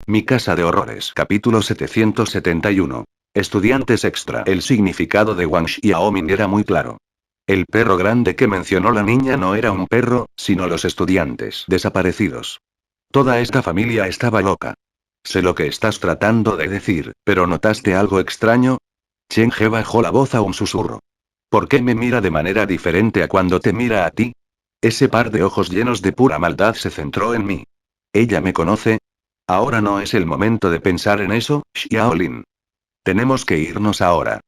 Mi casa de horrores. Capítulo 771. Estudiantes extra. El significado de Wang Xiaomin era muy claro. El perro grande que mencionó la niña no era un perro, sino los estudiantes desaparecidos. Toda esta familia estaba loca. Sé lo que estás tratando de decir, pero ¿notaste algo extraño? Chen He bajó la voz a un susurro. ¿Por qué me mira de manera diferente a cuando te mira a ti? Ese par de ojos llenos de pura maldad se centró en mí. ¿Ella me conoce? Ahora no es el momento de pensar en eso, Xiaolin. Tenemos que irnos ahora.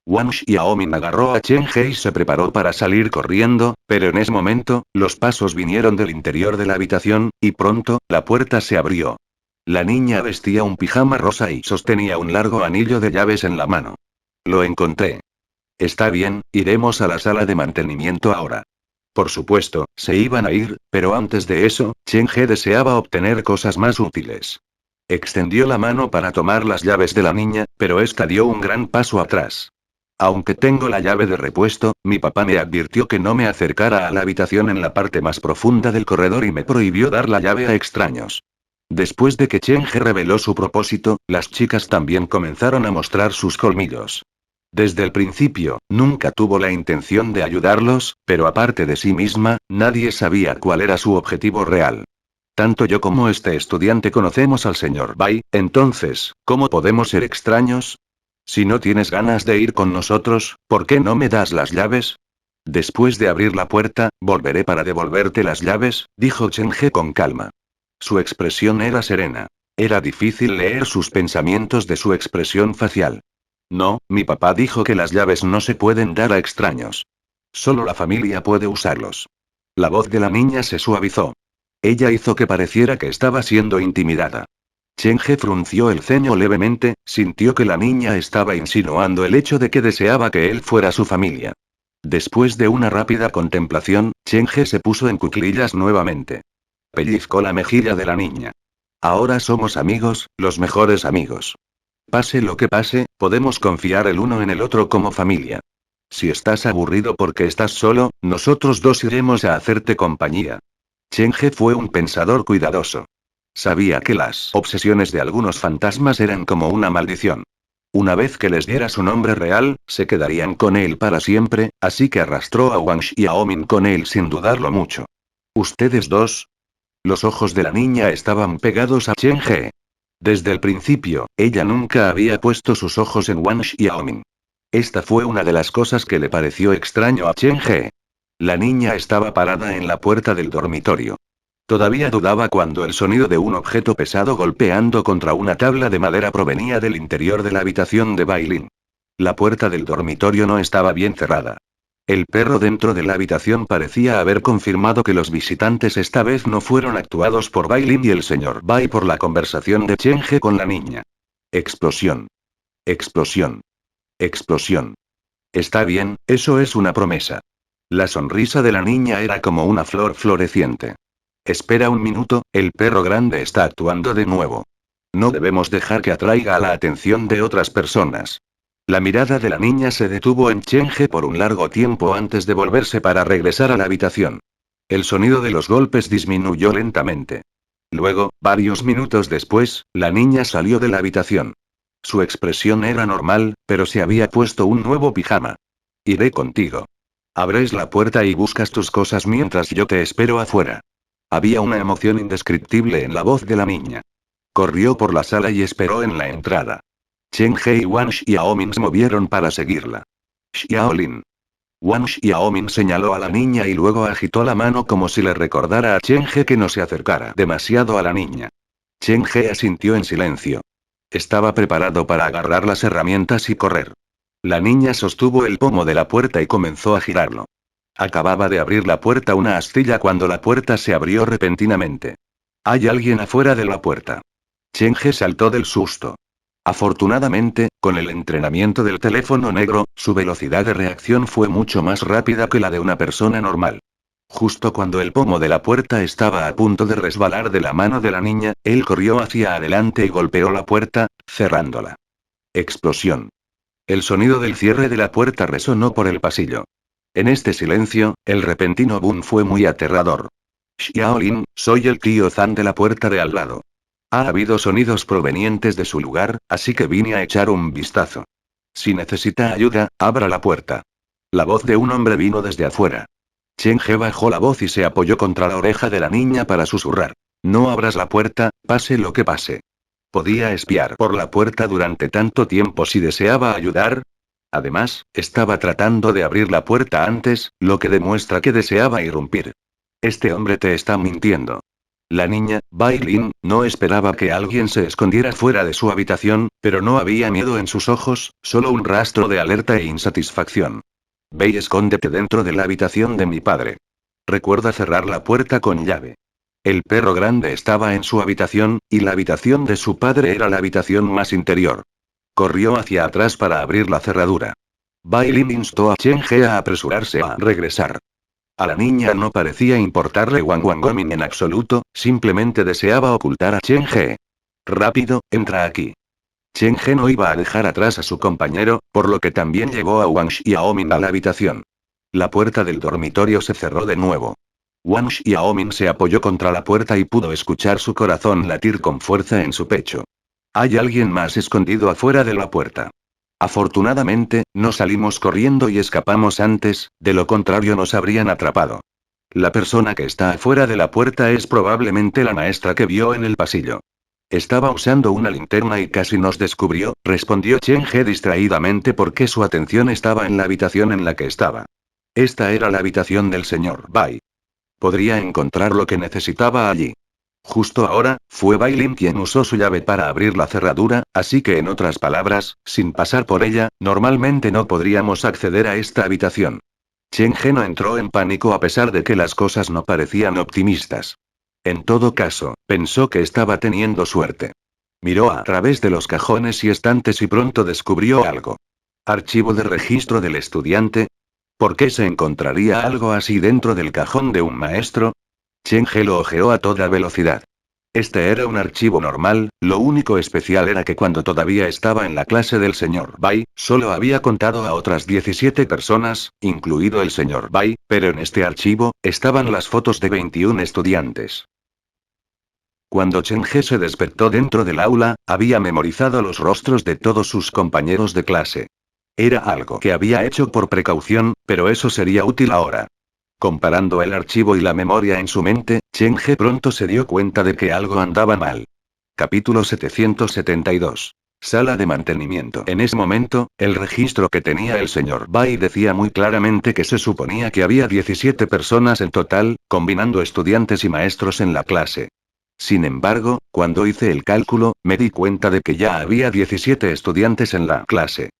Wang Xiaomin agarró a Chen He y se preparó para salir corriendo, pero en ese momento, los pasos vinieron del interior de la habitación, y pronto, la puerta se abrió. La niña vestía un pijama rosa y sostenía un largo anillo de llaves en la mano. Lo encontré. Está bien, iremos a la sala de mantenimiento ahora. Por supuesto, se iban a ir, pero antes de eso, Chen He deseaba obtener cosas más útiles. Extendió la mano para tomar las llaves de la niña, pero esta dio un gran paso atrás. Aunque tengo la llave de repuesto, mi papá me advirtió que no me acercara a la habitación en la parte más profunda del corredor y me prohibió dar la llave a extraños. Después de que Chen He reveló su propósito, las chicas también comenzaron a mostrar sus colmillos. Desde el principio, nunca tuvo la intención de ayudarlos, pero aparte de sí misma, nadie sabía cuál era su objetivo real. Tanto yo como este estudiante conocemos al señor Bai, entonces, ¿cómo podemos ser extraños? Si no tienes ganas de ir con nosotros, ¿por qué no me das las llaves? Después de abrir la puerta, volveré para devolverte las llaves, dijo Chen He con calma. Su expresión era serena. Era difícil leer sus pensamientos de su expresión facial. No, mi papá dijo que las llaves no se pueden dar a extraños. Solo la familia puede usarlos. La voz de la niña se suavizó. Ella hizo que pareciera que estaba siendo intimidada. Chen He frunció el ceño levemente, sintió que la niña estaba insinuando el hecho de que deseaba que él fuera su familia. Después de una rápida contemplación, Chen He se puso en cuclillas nuevamente. Pellizcó la mejilla de la niña. Ahora somos amigos, los mejores amigos. Pase lo que pase, podemos confiar el uno en el otro como familia. Si estás aburrido porque estás solo, nosotros dos iremos a hacerte compañía. Chen He fue un pensador cuidadoso. Sabía que las obsesiones de algunos fantasmas eran como una maldición. Una vez que les diera su nombre real, se quedarían con él para siempre, así que arrastró a Wang Xiaomin con él sin dudarlo mucho. ¿Ustedes dos? Los ojos de la niña estaban pegados a Chen He. Desde el principio, ella nunca había puesto sus ojos en Wang Xiaomin. Esta fue una de las cosas que le pareció extraño a Chen He. La niña estaba parada en la puerta del dormitorio. Todavía dudaba cuando el sonido de un objeto pesado golpeando contra una tabla de madera provenía del interior de la habitación de Bailin. La puerta del dormitorio no estaba bien cerrada. El perro dentro de la habitación parecía haber confirmado que los visitantes esta vez no fueron actuados por Bailin y el señor Bai por la conversación de Chen He con la niña. Explosión. Explosión. Explosión. Está bien, eso es una promesa. La sonrisa de la niña era como una flor floreciente. Espera un minuto, el perro grande está actuando de nuevo. No debemos dejar que atraiga la atención de otras personas. La mirada de la niña se detuvo en Chen He por un largo tiempo antes de volverse para regresar a la habitación. El sonido de los golpes disminuyó lentamente. Luego, varios minutos después, la niña salió de la habitación. Su expresión era normal, pero se había puesto un nuevo pijama. Iré contigo. Abres la puerta y buscas tus cosas mientras yo te espero afuera. Había una emoción indescriptible en la voz de la niña. Corrió por la sala y esperó en la entrada. Chen He y Wang Xiaomin se movieron para seguirla. Xiaolin. Wang Xiaomin señaló a la niña y luego agitó la mano como si le recordara a Chen He que no se acercara demasiado a la niña. Chen He asintió en silencio. Estaba preparado para agarrar las herramientas y correr. La niña sostuvo el pomo de la puerta y comenzó a girarlo. Acababa de abrir la puerta una astilla cuando la puerta se abrió repentinamente. Hay alguien afuera de la puerta. Chen He saltó del susto. Afortunadamente, con el entrenamiento del teléfono negro, su velocidad de reacción fue mucho más rápida que la de una persona normal. Justo cuando el pomo de la puerta estaba a punto de resbalar de la mano de la niña, él corrió hacia adelante y golpeó la puerta, cerrándola. Explosión. El sonido del cierre de la puerta resonó por el pasillo. En este silencio, el repentino boom fue muy aterrador. Xiaolin, soy el tío Zan de la puerta de al lado. Ha habido sonidos provenientes de su lugar, así que vine a echar un vistazo. Si necesita ayuda, abra la puerta. La voz de un hombre vino desde afuera. Cheng-he bajó la voz y se apoyó contra la oreja de la niña para susurrar. No abras la puerta, pase lo que pase. Podía espiar por la puerta durante tanto tiempo si deseaba ayudar. Además, estaba tratando de abrir la puerta antes, lo que demuestra que deseaba irrumpir. Este hombre te está mintiendo. La niña, Bai Lin, no esperaba que alguien se escondiera fuera de su habitación, pero no había miedo en sus ojos, solo un rastro de alerta e insatisfacción. Ve y escóndete dentro de la habitación de mi padre. Recuerda cerrar la puerta con llave. El perro grande estaba en su habitación, y la habitación de su padre era la habitación más interior. Corrió hacia atrás para abrir la cerradura. Bai Lin instó a Cheng-he a apresurarse a regresar. A la niña no parecía importarle Wang Wangmin en absoluto, simplemente deseaba ocultar a Cheng-he. Rápido, entra aquí. Cheng-he no iba a dejar atrás a su compañero, por lo que también llevó a Wang Xiaomin a la habitación. La puerta del dormitorio se cerró de nuevo. Wang Xiaomin se apoyó contra la puerta y pudo escuchar su corazón latir con fuerza en su pecho. Hay alguien más escondido afuera de la puerta. Afortunadamente, no salimos corriendo y escapamos antes, de lo contrario nos habrían atrapado. La persona que está afuera de la puerta es probablemente la maestra que vio en el pasillo. Estaba usando una linterna y casi nos descubrió, respondió Cheng-he distraídamente porque su atención estaba en la habitación en la que estaba. Esta era la habitación del señor Bai. Podría encontrar lo que necesitaba allí. Justo ahora, fue Bai Lin quien usó su llave para abrir la cerradura, así que en otras palabras, sin pasar por ella, normalmente no podríamos acceder a esta habitación. Cheng-he no entró en pánico a pesar de que las cosas no parecían optimistas. En todo caso, pensó que estaba teniendo suerte. Miró a través de los cajones y estantes y pronto descubrió algo. Archivo de registro del estudiante. ¿Por qué se encontraría algo así dentro del cajón de un maestro? Cheng-he lo hojeó a toda velocidad. Este era un archivo normal, lo único especial era que cuando todavía estaba en la clase del señor Bai, solo había contado a otras 17 personas, incluido el señor Bai, pero en este archivo, estaban las fotos de 21 estudiantes. Cuando Cheng-he se despertó dentro del aula, había memorizado los rostros de todos sus compañeros de clase. Era algo que había hecho por precaución, pero eso sería útil ahora. Comparando el archivo y la memoria en su mente, Cheng-he pronto se dio cuenta de que algo andaba mal. Capítulo 772. Sala de mantenimiento. En ese momento, el registro que tenía el señor Bai decía muy claramente que se suponía que había 17 personas en total, combinando estudiantes y maestros en la clase. Sin embargo, cuando hice el cálculo, me di cuenta de que ya había 17 estudiantes en la clase.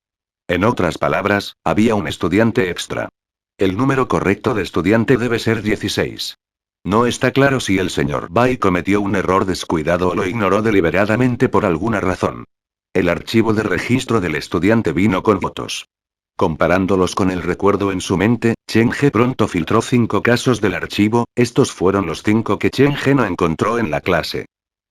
En otras palabras, había un estudiante extra. El número correcto de estudiante debe ser 16. No está claro si el señor Bai cometió un error descuidado o lo ignoró deliberadamente por alguna razón. El archivo de registro del estudiante vino con fotos. Comparándolos con el recuerdo en su mente, Cheng-he pronto filtró 5 casos del archivo, estos fueron los 5 que Cheng-he no encontró en la clase.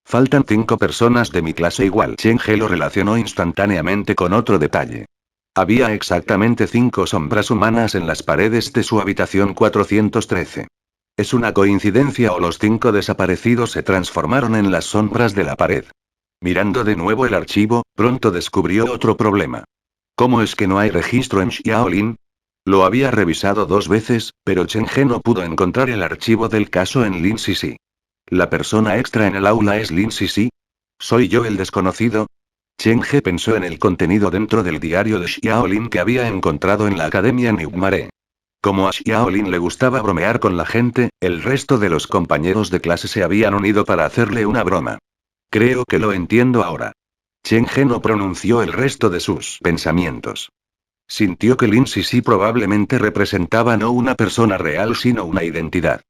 Faltan 5 personas de mi clase igual. Cheng-he lo relacionó instantáneamente con otro detalle. Había exactamente 5 sombras humanas en las paredes de su habitación 413. ¿Es una coincidencia o los 5 desaparecidos se transformaron en las sombras de la pared? Mirando de nuevo el archivo, pronto descubrió otro problema. ¿Cómo es que no hay registro en Xiaolin? Lo había revisado 2 veces, pero Cheng-he no pudo encontrar el archivo del caso en Lin Sisi. ¿La persona extra en el aula es Lin Sisi? ¿Soy yo el desconocido? Cheng-he pensó en el contenido dentro del diario de Xiaolin que había encontrado en la academia Nigmare. Como a Xiaolin le gustaba bromear con la gente, el resto de los compañeros de clase se habían unido para hacerle una broma. Creo que lo entiendo ahora. Cheng-he no pronunció el resto de sus pensamientos. Sintió que Lin Sisi probablemente representaba no una persona real sino una identidad.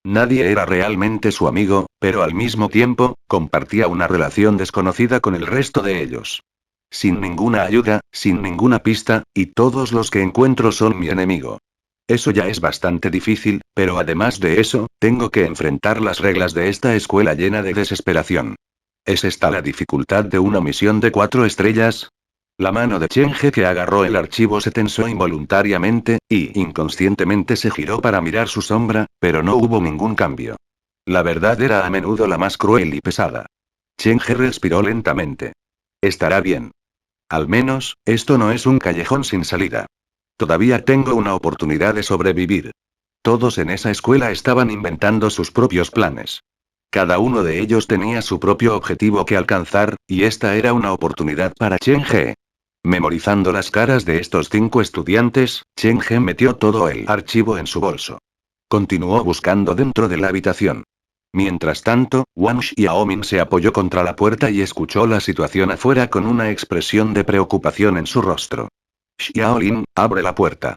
Nadie era realmente su amigo, pero al mismo tiempo, compartía una relación desconocida con el resto de ellos. Sin ninguna ayuda, sin ninguna pista, y todos los que encuentro son mi enemigo. Eso ya es bastante difícil, pero además de eso, tengo que enfrentar las reglas de esta escuela llena de desesperación. ¿Es esta la dificultad de una misión de 4 estrellas? La mano de Cheng-he que agarró el archivo se tensó involuntariamente, y inconscientemente se giró para mirar su sombra, pero no hubo ningún cambio. La verdad era a menudo la más cruel y pesada. Chen He respiró lentamente. Estará bien. Al menos, esto no es un callejón sin salida. Todavía tengo una oportunidad de sobrevivir. Todos en esa escuela estaban inventando sus propios planes. Cada uno de ellos tenía su propio objetivo que alcanzar, y esta era una oportunidad para Chen He. Memorizando las caras de estos 5 estudiantes, Chen He metió todo el archivo en su bolso. Continuó buscando dentro de la habitación. Mientras tanto, Wang Xiaomin se apoyó contra la puerta y escuchó la situación afuera con una expresión de preocupación en su rostro. Xiaolin, abre la puerta.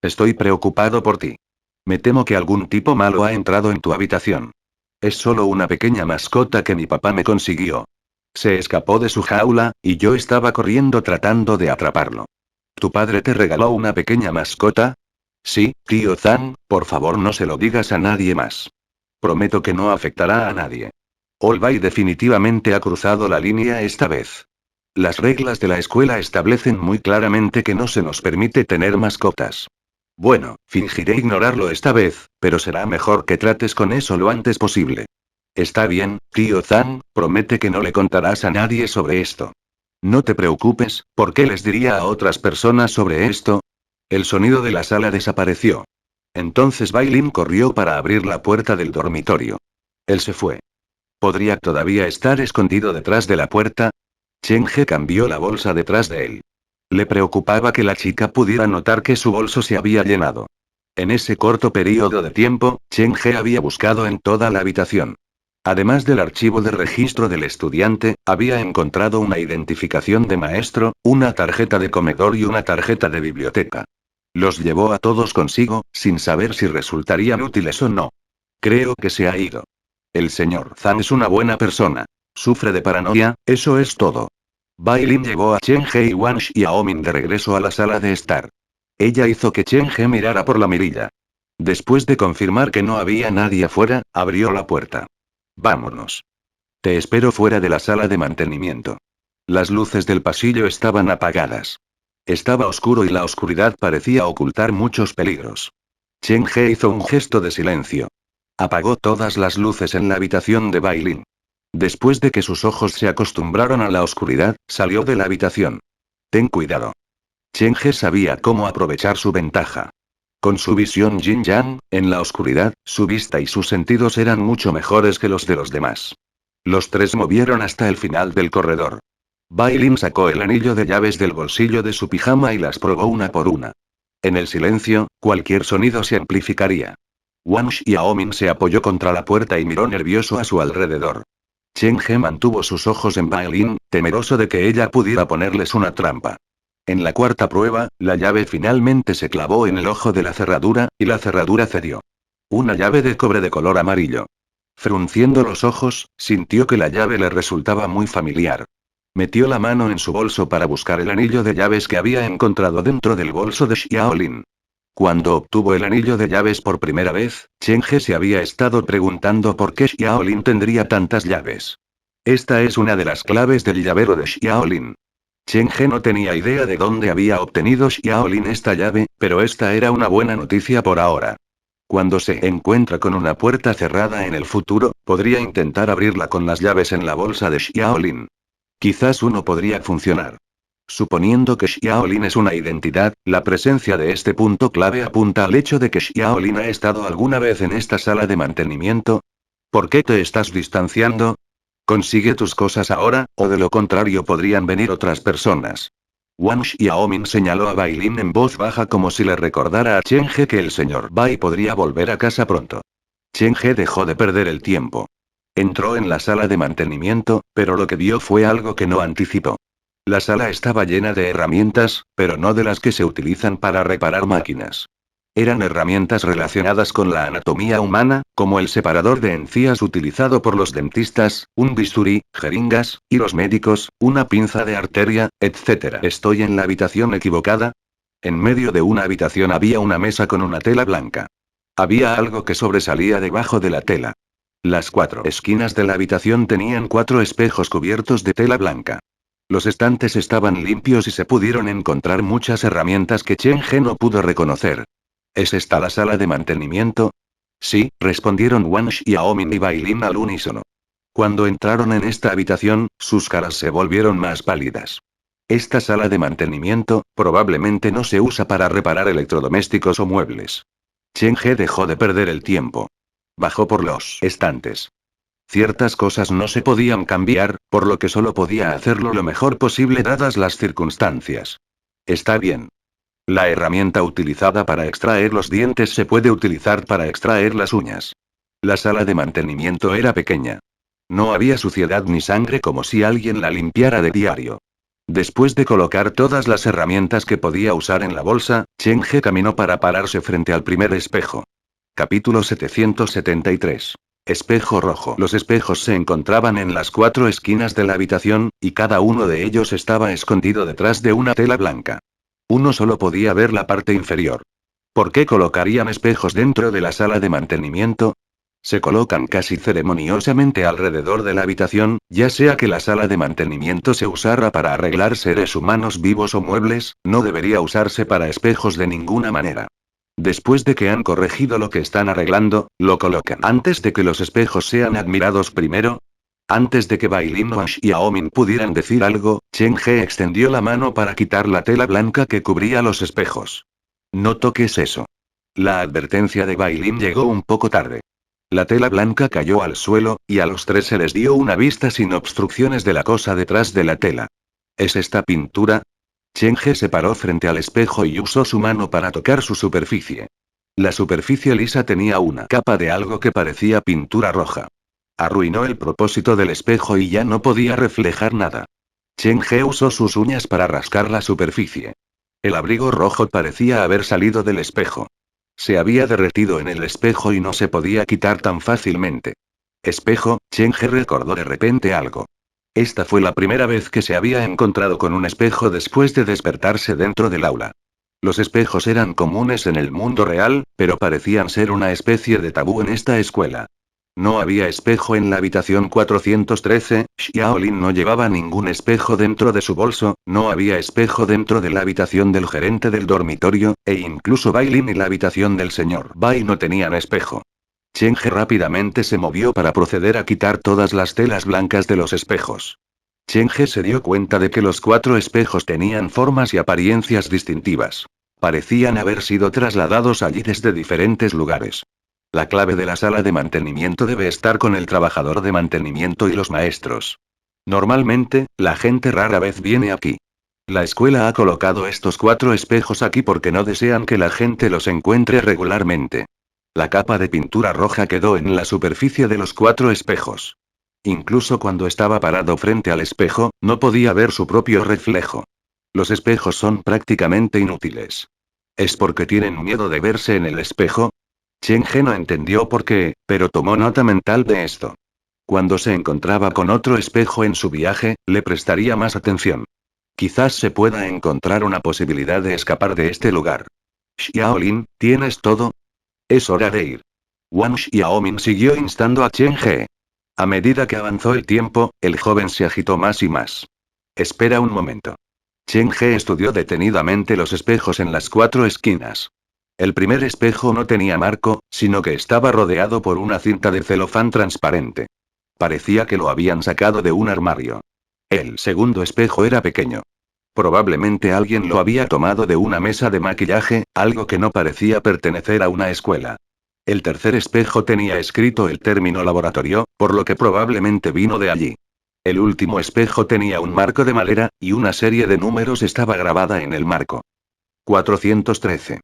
Estoy preocupado por ti. Me temo que algún tipo malo ha entrado en tu habitación. Es solo una pequeña mascota que mi papá me consiguió. Se escapó de su jaula, y yo estaba corriendo tratando de atraparlo. ¿Tu padre te regaló una pequeña mascota? Sí, tío Zhang, por favor no se lo digas a nadie más. Prometo que no afectará a nadie. Olbai definitivamente ha cruzado la línea esta vez. Las reglas de la escuela establecen muy claramente que no se nos permite tener mascotas. Bueno, fingiré ignorarlo esta vez, pero será mejor que trates con eso lo antes posible. Está bien, tío Zhang, promete que no le contarás a nadie sobre esto. No te preocupes, ¿por qué les diría a otras personas sobre esto? El sonido de la sala desapareció. Entonces Bailin corrió para abrir la puerta del dormitorio. Él se fue. ¿Podría todavía estar escondido detrás de la puerta? Chen He cambió la bolsa detrás de él. Le preocupaba que la chica pudiera notar que su bolso se había llenado. En ese corto periodo de tiempo, Chen He había buscado en toda la habitación. Además del archivo de registro del estudiante, había encontrado una identificación de maestro, una tarjeta de comedor y una tarjeta de biblioteca. Los llevó a todos consigo, sin saber si resultarían útiles o no. Creo que se ha ido. El señor Zhang es una buena persona. Sufre de paranoia, eso es todo. Bailin llevó a Chen He y Wang Xiaomin de regreso a la sala de estar. Ella hizo que Chen He mirara por la mirilla. Después de confirmar que no había nadie afuera, abrió la puerta. Vámonos. Te espero fuera de la sala de mantenimiento. Las luces del pasillo estaban apagadas. Estaba oscuro y la oscuridad parecía ocultar muchos peligros. Chen He hizo un gesto de silencio. Apagó todas las luces en la habitación de Bailin. Después de que sus ojos se acostumbraron a la oscuridad, salió de la habitación. Ten cuidado. Chen He sabía cómo aprovechar su ventaja. Con su visión yin-yang, en la oscuridad, su vista y sus sentidos eran mucho mejores que los de los demás. Los 3 movieron hasta el final del corredor. Bailin sacó el anillo de llaves del bolsillo de su pijama y las probó una por una. En el silencio, cualquier sonido se amplificaría. Wang Xiaomin se apoyó contra la puerta y miró nervioso a su alrededor. Chen He mantuvo sus ojos en Bailin, temeroso de que ella pudiera ponerles una trampa. En la cuarta prueba, la llave finalmente se clavó en el ojo de la cerradura, y la cerradura cedió. Una llave de cobre de color amarillo. Frunciendo los ojos, sintió que la llave le resultaba muy familiar. Metió la mano en su bolso para buscar el anillo de llaves que había encontrado dentro del bolso de Xiaolin. Cuando obtuvo el anillo de llaves por primera vez, Chen He se había estado preguntando por qué Xiaolin tendría tantas llaves. Esta es una de las claves del llavero de Xiaolin. Chen He no tenía idea de dónde había obtenido Xiaolin esta llave, pero esta era una buena noticia por ahora. Cuando se encuentra con una puerta cerrada en el futuro, podría intentar abrirla con las llaves en la bolsa de Xiaolin. Quizás uno podría funcionar. Suponiendo que Xiaolin es una identidad, la presencia de este punto clave apunta al hecho de que Xiaolin ha estado alguna vez en esta sala de mantenimiento. ¿Por qué te estás distanciando? Consigue tus cosas ahora, o de lo contrario podrían venir otras personas. Wang Xiaomin señaló a Bailin en voz baja como si le recordara a Chen He que el señor Bai podría volver a casa pronto. Chen He dejó de perder el tiempo. Entró en la sala de mantenimiento, pero lo que vio fue algo que no anticipó. La sala estaba llena de herramientas, pero no de las que se utilizan para reparar máquinas. Eran herramientas relacionadas con la anatomía humana, como el separador de encías utilizado por los dentistas, un bisturí, jeringas, hilos médicos, una pinza de arteria, etc. ¿Estoy en la habitación equivocada? En medio de una habitación había una mesa con una tela blanca. Había algo que sobresalía debajo de la tela. Las 4 esquinas de la habitación tenían 4 espejos cubiertos de tela blanca. Los estantes estaban limpios y se pudieron encontrar muchas herramientas que Chen He no pudo reconocer. ¿Es esta la sala de mantenimiento? Sí, respondieron Wang Xiaomin y Bailin al unísono. Cuando entraron en esta habitación, sus caras se volvieron más pálidas. Esta sala de mantenimiento, probablemente no se usa para reparar electrodomésticos o muebles. Chen He dejó de perder el tiempo. Bajó por los estantes. Ciertas cosas no se podían cambiar, por lo que solo podía hacerlo lo mejor posible dadas las circunstancias. Está bien. La herramienta utilizada para extraer los dientes se puede utilizar para extraer las uñas. La sala de mantenimiento era pequeña. No había suciedad ni sangre como si alguien la limpiara de diario. Después de colocar todas las herramientas que podía usar en la bolsa, Chen He caminó para pararse frente al primer espejo. Capítulo 773. Espejo rojo. Los espejos se encontraban en las 4 esquinas de la habitación, y cada uno de ellos estaba escondido detrás de una tela blanca. Uno solo podía ver la parte inferior. ¿Por qué colocarían espejos dentro de la sala de mantenimiento? Se colocan casi ceremoniosamente alrededor de la habitación, ya sea que la sala de mantenimiento se usara para arreglar seres humanos vivos o muebles, no debería usarse para espejos de ninguna manera. Después de que han corregido lo que están arreglando, lo colocan. Antes de que los espejos sean admirados primero. Antes de que Bai Lin o Xiaomin pudieran decir algo, Chen He extendió la mano para quitar la tela blanca que cubría los espejos. No toques eso. La advertencia de Bai Lin llegó un poco tarde. La tela blanca cayó al suelo, y a los tres se les dio una vista sin obstrucciones de la cosa detrás de la tela. ¿Es esta pintura? Chen He se paró frente al espejo y usó su mano para tocar su superficie. La superficie lisa tenía una capa de algo que parecía pintura roja. Arruinó el propósito del espejo y ya no podía reflejar nada. Chen He usó sus uñas para rascar la superficie. El abrigo rojo parecía haber salido del espejo. Se había derretido en el espejo y no se podía quitar tan fácilmente. Espejo, Chen He recordó de repente algo. Esta fue la primera vez que se había encontrado con un espejo después de despertarse dentro del aula. Los espejos eran comunes en el mundo real, pero parecían ser una especie de tabú en esta escuela. No había espejo en la habitación 413, Xiaolin no llevaba ningún espejo dentro de su bolso, no había espejo dentro de la habitación del gerente del dormitorio, e incluso Bai Lin y la habitación del señor Bai no tenían espejo. Chen He rápidamente se movió para proceder a quitar todas las telas blancas de los espejos. Chen He se dio cuenta de que los 4 espejos tenían formas y apariencias distintivas. Parecían haber sido trasladados allí desde diferentes lugares. La clave de la sala de mantenimiento debe estar con el trabajador de mantenimiento y los maestros. Normalmente, la gente rara vez viene aquí. La escuela ha colocado estos 4 espejos aquí porque no desean que la gente los encuentre regularmente. La capa de pintura roja quedó en la superficie de los 4 espejos. Incluso cuando estaba parado frente al espejo, no podía ver su propio reflejo. Los espejos son prácticamente inútiles. ¿Es porque tienen miedo de verse en el espejo? Chen He no entendió por qué, pero tomó nota mental de esto. Cuando se encontraba con otro espejo en su viaje, le prestaría más atención. Quizás se pueda encontrar una posibilidad de escapar de este lugar. Xiaolin, ¿tienes todo? Es hora de ir. Wang Xiaomin siguió instando a Chen He. A medida que avanzó el tiempo, el joven se agitó más y más. Espera un momento. Chen He estudió detenidamente los espejos en las 4 esquinas. El primer espejo no tenía marco, sino que estaba rodeado por una cinta de celofán transparente. Parecía que lo habían sacado de un armario. El segundo espejo era pequeño. Probablemente alguien lo había tomado de una mesa de maquillaje, algo que no parecía pertenecer a una escuela. El tercer espejo tenía escrito el término laboratorio, por lo que probablemente vino de allí. El último espejo tenía un marco de madera, y una serie de números estaba grabada en el marco. 413.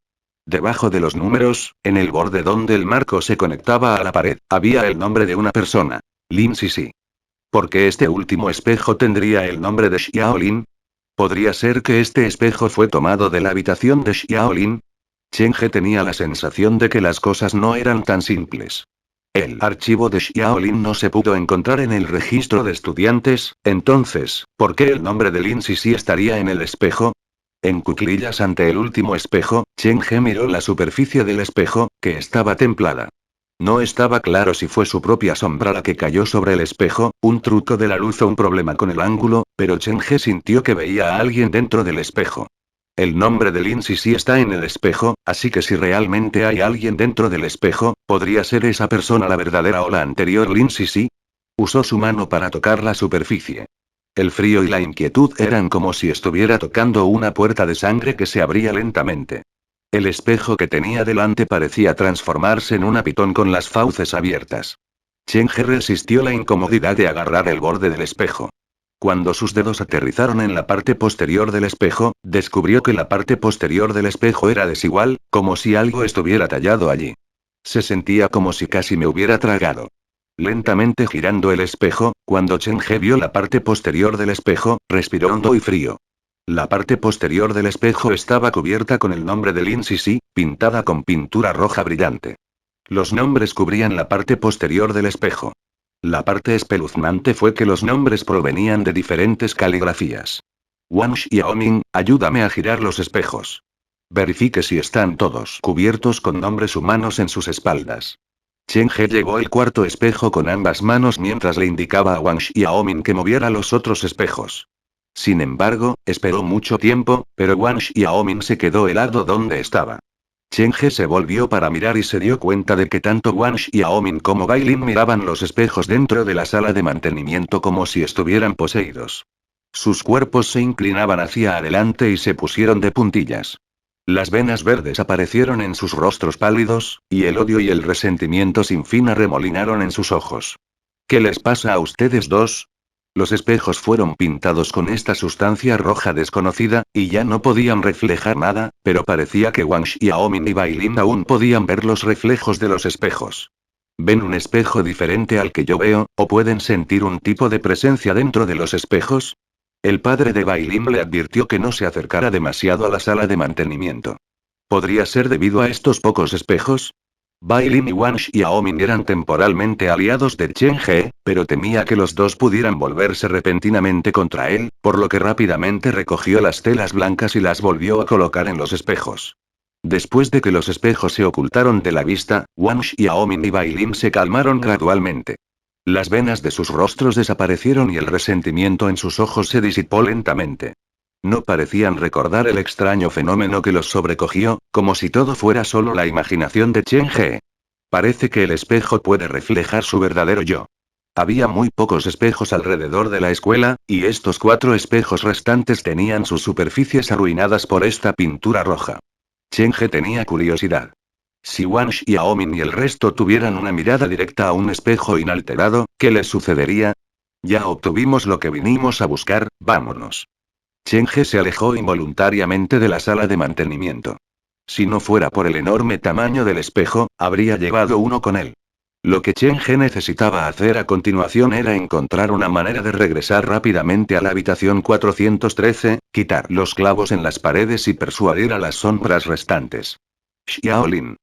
Debajo de los números, en el borde donde el marco se conectaba a la pared, había el nombre de una persona. Lin Sisi. ¿Por qué este último espejo tendría el nombre de Xiaolin? ¿Podría ser que este espejo fue tomado de la habitación de Xiaolin? Chen He tenía la sensación de que las cosas no eran tan simples. El archivo de Xiaolin no se pudo encontrar en el registro de estudiantes, entonces, ¿por qué el nombre de Lin Sisi estaría en el espejo? En cuclillas ante el último espejo, Chen He miró la superficie del espejo, que estaba templada. No estaba claro si fue su propia sombra la que cayó sobre el espejo, un truco de la luz o un problema con el ángulo, pero Chen He sintió que veía a alguien dentro del espejo. El nombre de Lin Sisi está en el espejo, así que si realmente hay alguien dentro del espejo, ¿podría ser esa persona la verdadera o la anterior Lin Sisi? Usó su mano para tocar la superficie. El frío y la inquietud eran como si estuviera tocando una puerta de sangre que se abría lentamente. El espejo que tenía delante parecía transformarse en una pitón con las fauces abiertas. Cheng-He resistió la incomodidad de agarrar el borde del espejo. Cuando sus dedos aterrizaron en la parte posterior del espejo, descubrió que la parte posterior del espejo era desigual, como si algo estuviera tallado allí. Se sentía como si casi me hubiera tragado. Lentamente girando el espejo, cuando Cheng-He vio la parte posterior del espejo, respiró hondo y frío. La parte posterior del espejo estaba cubierta con el nombre de Lin Sisi, pintada con pintura roja brillante. Los nombres cubrían la parte posterior del espejo. La parte espeluznante fue que los nombres provenían de diferentes caligrafías. Wang Xiaoming, ayúdame a girar los espejos. Verifique si están todos cubiertos con nombres humanos en sus espaldas. Cheng-He llevó el cuarto espejo con ambas manos mientras le indicaba a Wang Xiaoming que moviera los otros espejos. Sin embargo, esperó mucho tiempo, pero Wang Xiaoming se quedó helado donde estaba. Cheng-He se volvió para mirar y se dio cuenta de que tanto Wang Xiaoming como Bai Lin miraban los espejos dentro de la sala de mantenimiento como si estuvieran poseídos. Sus cuerpos se inclinaban hacia adelante y se pusieron de puntillas. Las venas verdes aparecieron en sus rostros pálidos, y el odio y el resentimiento sin fin arremolinaron en sus ojos. ¿Qué les pasa a ustedes dos? Los espejos fueron pintados con esta sustancia roja desconocida, y ya no podían reflejar nada, pero parecía que Wang Xiaoming y Bai Lin aún podían ver los reflejos de los espejos. ¿Ven un espejo diferente al que yo veo, o pueden sentir un tipo de presencia dentro de los espejos? El padre de Bai Lin le advirtió que no se acercara demasiado a la sala de mantenimiento. ¿Podría ser debido a estos pocos espejos? Bai Lin y Wang Xiaoming eran temporalmente aliados de Cheng-He, pero temía que los dos pudieran volverse repentinamente contra él, por lo que rápidamente recogió las telas blancas y las volvió a colocar en los espejos. Después de que los espejos se ocultaron de la vista, Wang Xiaoming y Bai Lin se calmaron gradualmente. Las venas de sus rostros desaparecieron y el resentimiento en sus ojos se disipó lentamente. No parecían recordar el extraño fenómeno que los sobrecogió, como si todo fuera solo la imaginación de Cheng-He. Parece que el espejo puede reflejar su verdadero yo. Había muy pocos espejos alrededor de la escuela, y estos 4 espejos restantes tenían sus superficies arruinadas por esta pintura roja. Cheng-He tenía curiosidad. Si Wang Xiaoming y el resto tuvieran una mirada directa a un espejo inalterado, ¿qué les sucedería? Ya obtuvimos lo que vinimos a buscar, vámonos. Cheng-He se alejó involuntariamente de la sala de mantenimiento. Si no fuera por el enorme tamaño del espejo, habría llevado uno con él. Lo que Cheng-He necesitaba hacer a continuación era encontrar una manera de regresar rápidamente a la habitación 413, quitar los clavos en las paredes y persuadir a las sombras restantes. Xiaolin.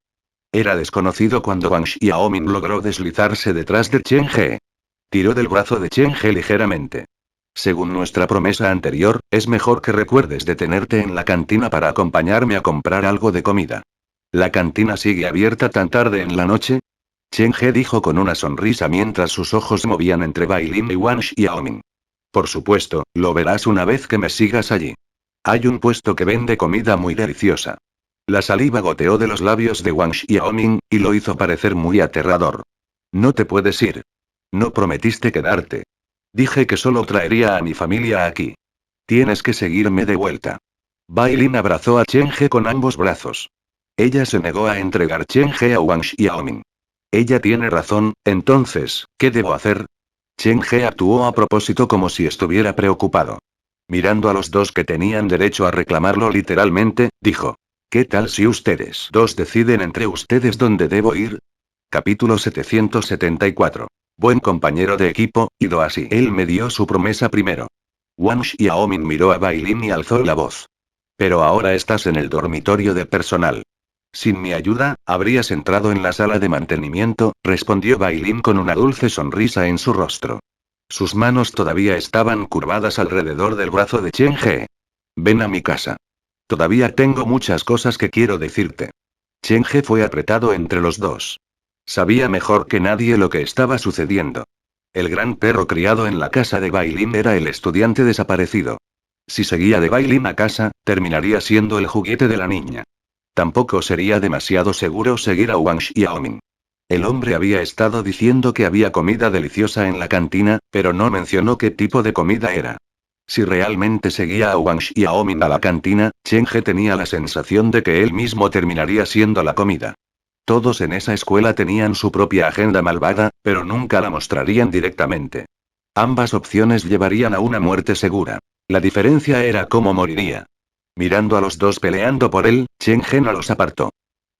Era desconocido cuando Wang Xiaoming logró deslizarse detrás de Cheng-He. Tiró del brazo de Cheng-He ligeramente. Según nuestra promesa anterior, es mejor que recuerdes detenerte en la cantina para acompañarme a comprar algo de comida. ¿La cantina sigue abierta tan tarde en la noche? Cheng-He dijo con una sonrisa mientras sus ojos se movían entre Bai Lin y Wang Xiaoming. Por supuesto, lo verás una vez que me sigas allí. Hay un puesto que vende comida muy deliciosa. La saliva goteó de los labios de Wang Xiaoming, y lo hizo parecer muy aterrador. No te puedes ir. No prometiste quedarte. Dije que solo traería a mi familia aquí. Tienes que seguirme de vuelta. Bai Lin abrazó a Cheng-He con ambos brazos. Ella se negó a entregar Cheng-He a Wang Xiaoming. Ella tiene razón, entonces, ¿qué debo hacer? Cheng-He actuó a propósito como si estuviera preocupado. Mirando a los dos que tenían derecho a reclamarlo literalmente, dijo. ¿Qué tal si ustedes dos deciden entre ustedes dónde debo ir? Capítulo 774. Buen compañero de equipo, ido así. Él me dio su promesa primero. Wang Xiaoming miró a Bai Lin y alzó la voz. Pero ahora estás en el dormitorio de personal. Sin mi ayuda, habrías entrado en la sala de mantenimiento, respondió Bai Lin con una dulce sonrisa en su rostro. Sus manos todavía estaban curvadas alrededor del brazo de Cheng-He. Ven a mi casa. Todavía tengo muchas cosas que quiero decirte. Cheng-He fue apretado entre los dos. Sabía mejor que nadie lo que estaba sucediendo. El gran perro criado en la casa de Bai Lin era el estudiante desaparecido. Si seguía de Bai Lin a casa, terminaría siendo el juguete de la niña. Tampoco sería demasiado seguro seguir a Wang Xiaoming. El hombre había estado diciendo que había comida deliciosa en la cantina, pero no mencionó qué tipo de comida era. Si realmente seguía a Wang Xiaoming a la cantina, Chen He tenía la sensación de que él mismo terminaría siendo la comida. Todos en esa escuela tenían su propia agenda malvada, pero nunca la mostrarían directamente. Ambas opciones llevarían a una muerte segura. La diferencia era cómo moriría. Mirando a los dos peleando por él, Chen He no los apartó.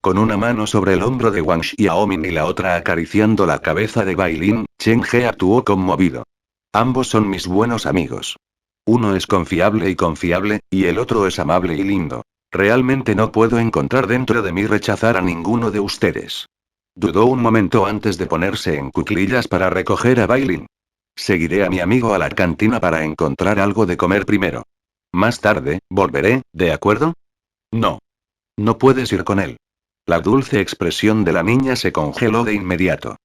Con una mano sobre el hombro de Wang Xiaoming y la otra acariciando la cabeza de Bai Lin, Chen He actuó conmovido. Ambos son mis buenos amigos. Uno es confiable y confiable, y el otro es amable y lindo. Realmente no puedo encontrar dentro de mí rechazar a ninguno de ustedes. Dudó un momento antes de ponerse en cuclillas para recoger a Bai Lin. Seguiré a mi amigo a la cantina para encontrar algo de comer primero. Más tarde, volveré, ¿de acuerdo? No. No puedes ir con él. La dulce expresión de la niña se congeló de inmediato.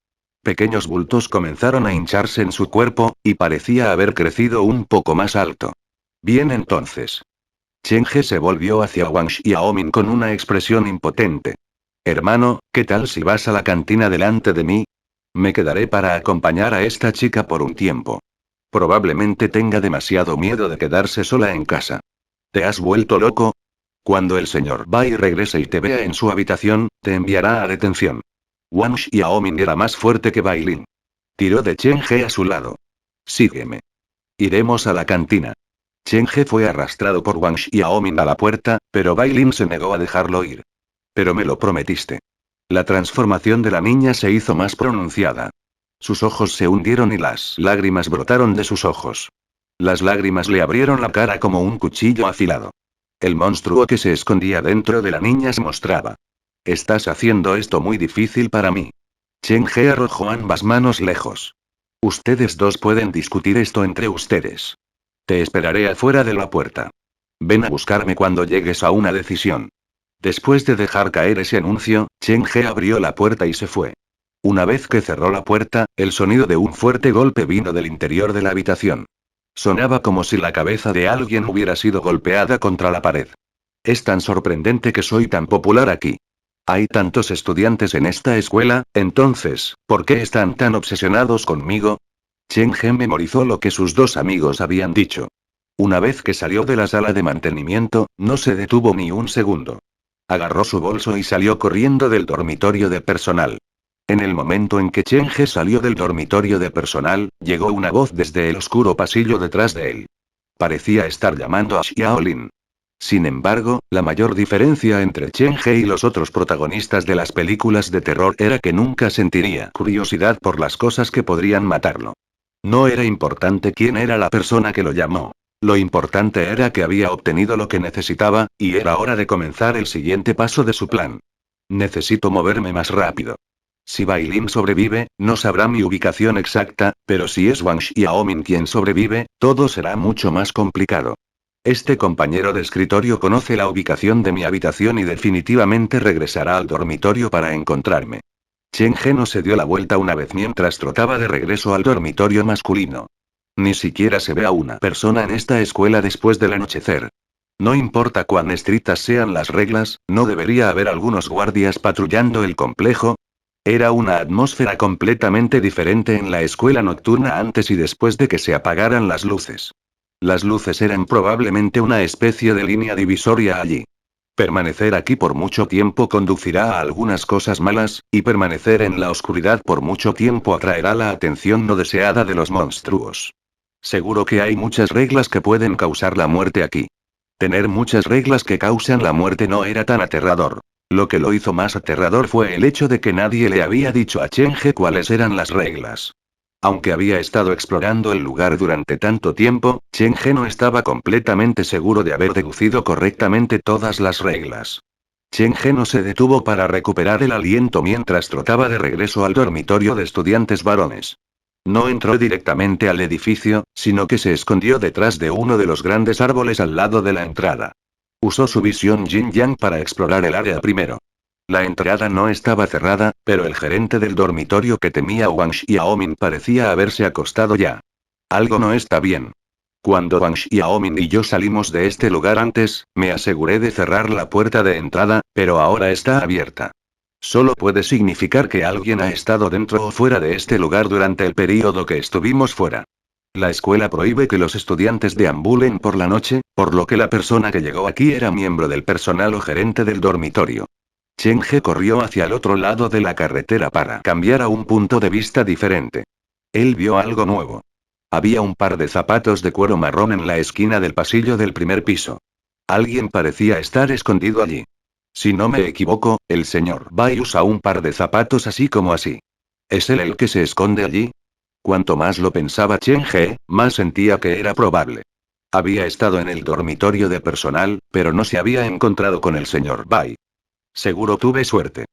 Pequeños bultos comenzaron a hincharse en su cuerpo, y parecía haber crecido un poco más alto. Bien entonces. Chen He se volvió hacia Wang Xiaoming con una expresión impotente. Hermano, ¿qué tal si vas a la cantina delante de mí? Me quedaré para acompañar a esta chica por un tiempo. Probablemente tenga demasiado miedo de quedarse sola en casa. ¿Te has vuelto loco? Cuando el señor Bai regrese y te vea en su habitación, te enviará a detención. Wang Xiaoming era más fuerte que Bai Lin. Tiró de Chen He a su lado. Sígueme. Iremos a la cantina. Chen He fue arrastrado por Wang Xiaoming a la puerta, pero Bai Lin se negó a dejarlo ir. Pero me lo prometiste. La transformación de la niña se hizo más pronunciada. Sus ojos se hundieron y las lágrimas brotaron de sus ojos. Las lágrimas le abrieron la cara como un cuchillo afilado. El monstruo que se escondía dentro de la niña se mostraba. Estás haciendo esto muy difícil para mí. Chen He arrojó ambas manos lejos. Ustedes dos pueden discutir esto entre ustedes. Te esperaré afuera de la puerta. Ven a buscarme cuando llegues a una decisión. Después de dejar caer ese anuncio, Chen He abrió la puerta y se fue. Una vez que cerró la puerta, el sonido de un fuerte golpe vino del interior de la habitación. Sonaba como si la cabeza de alguien hubiera sido golpeada contra la pared. Es tan sorprendente que soy tan popular aquí. Hay tantos estudiantes en esta escuela, entonces, ¿por qué están tan obsesionados conmigo? Chen He memorizó lo que sus dos amigos habían dicho. Una vez que salió de la sala de mantenimiento, no se detuvo ni un segundo. Agarró su bolso y salió corriendo del dormitorio de personal. En el momento en que Chen He salió del dormitorio de personal, llegó una voz desde el oscuro pasillo detrás de él. Parecía estar llamando a Xiaolin. Sin embargo, la mayor diferencia entre Chen He y los otros protagonistas de las películas de terror era que nunca sentiría curiosidad por las cosas que podrían matarlo. No era importante quién era la persona que lo llamó. Lo importante era que había obtenido lo que necesitaba, y era hora de comenzar el siguiente paso de su plan. Necesito moverme más rápido. Si Bai Lin sobrevive, no sabrá mi ubicación exacta, pero si es Wang Xiaoming quien sobrevive, todo será mucho más complicado. Este compañero de escritorio conoce la ubicación de mi habitación y definitivamente regresará al dormitorio para encontrarme. Chen He no se dio la vuelta una vez mientras trotaba de regreso al dormitorio masculino. Ni siquiera se ve a una persona en esta escuela después del anochecer. No importa cuán estrictas sean las reglas, ¿no debería haber algunos guardias patrullando el complejo? Era una atmósfera completamente diferente en la escuela nocturna antes y después de que se apagaran las luces. Las luces eran probablemente una especie de línea divisoria allí. Permanecer aquí por mucho tiempo conducirá a algunas cosas malas, y permanecer en la oscuridad por mucho tiempo atraerá la atención no deseada de los monstruos. Seguro que hay muchas reglas que pueden causar la muerte aquí. Tener muchas reglas que causan la muerte no era tan aterrador. Lo que lo hizo más aterrador fue el hecho de que nadie le había dicho a Chen He cuáles eran las reglas. Aunque había estado explorando el lugar durante tanto tiempo, Chen He no estaba completamente seguro de haber deducido correctamente todas las reglas. Chen He no se detuvo para recuperar el aliento mientras trotaba de regreso al dormitorio de estudiantes varones. No entró directamente al edificio, sino que se escondió detrás de uno de los grandes árboles al lado de la entrada. Usó su visión Yin-Yang para explorar el área primero. La entrada no estaba cerrada, pero el gerente del dormitorio que temía a Wang Xiaoming parecía haberse acostado ya. Algo no está bien. Cuando Wang Xiaoming y yo salimos de este lugar antes, me aseguré de cerrar la puerta de entrada, pero ahora está abierta. Solo puede significar que alguien ha estado dentro o fuera de este lugar durante el período que estuvimos fuera. La escuela prohíbe que los estudiantes deambulen por la noche, por lo que la persona que llegó aquí era miembro del personal o gerente del dormitorio. Cheng-He corrió hacia el otro lado de la carretera para cambiar a un punto de vista diferente. Él vio algo nuevo. Había un par de zapatos de cuero marrón en la esquina del pasillo del primer piso. Alguien parecía estar escondido allí. Si no me equivoco, el señor Bai usa un par de zapatos así como así. ¿Es él el que se esconde allí? Cuanto más lo pensaba Cheng-He, más sentía que era probable. Había estado en el dormitorio de personal, pero no se había encontrado con el señor Bai. Seguro tuve suerte.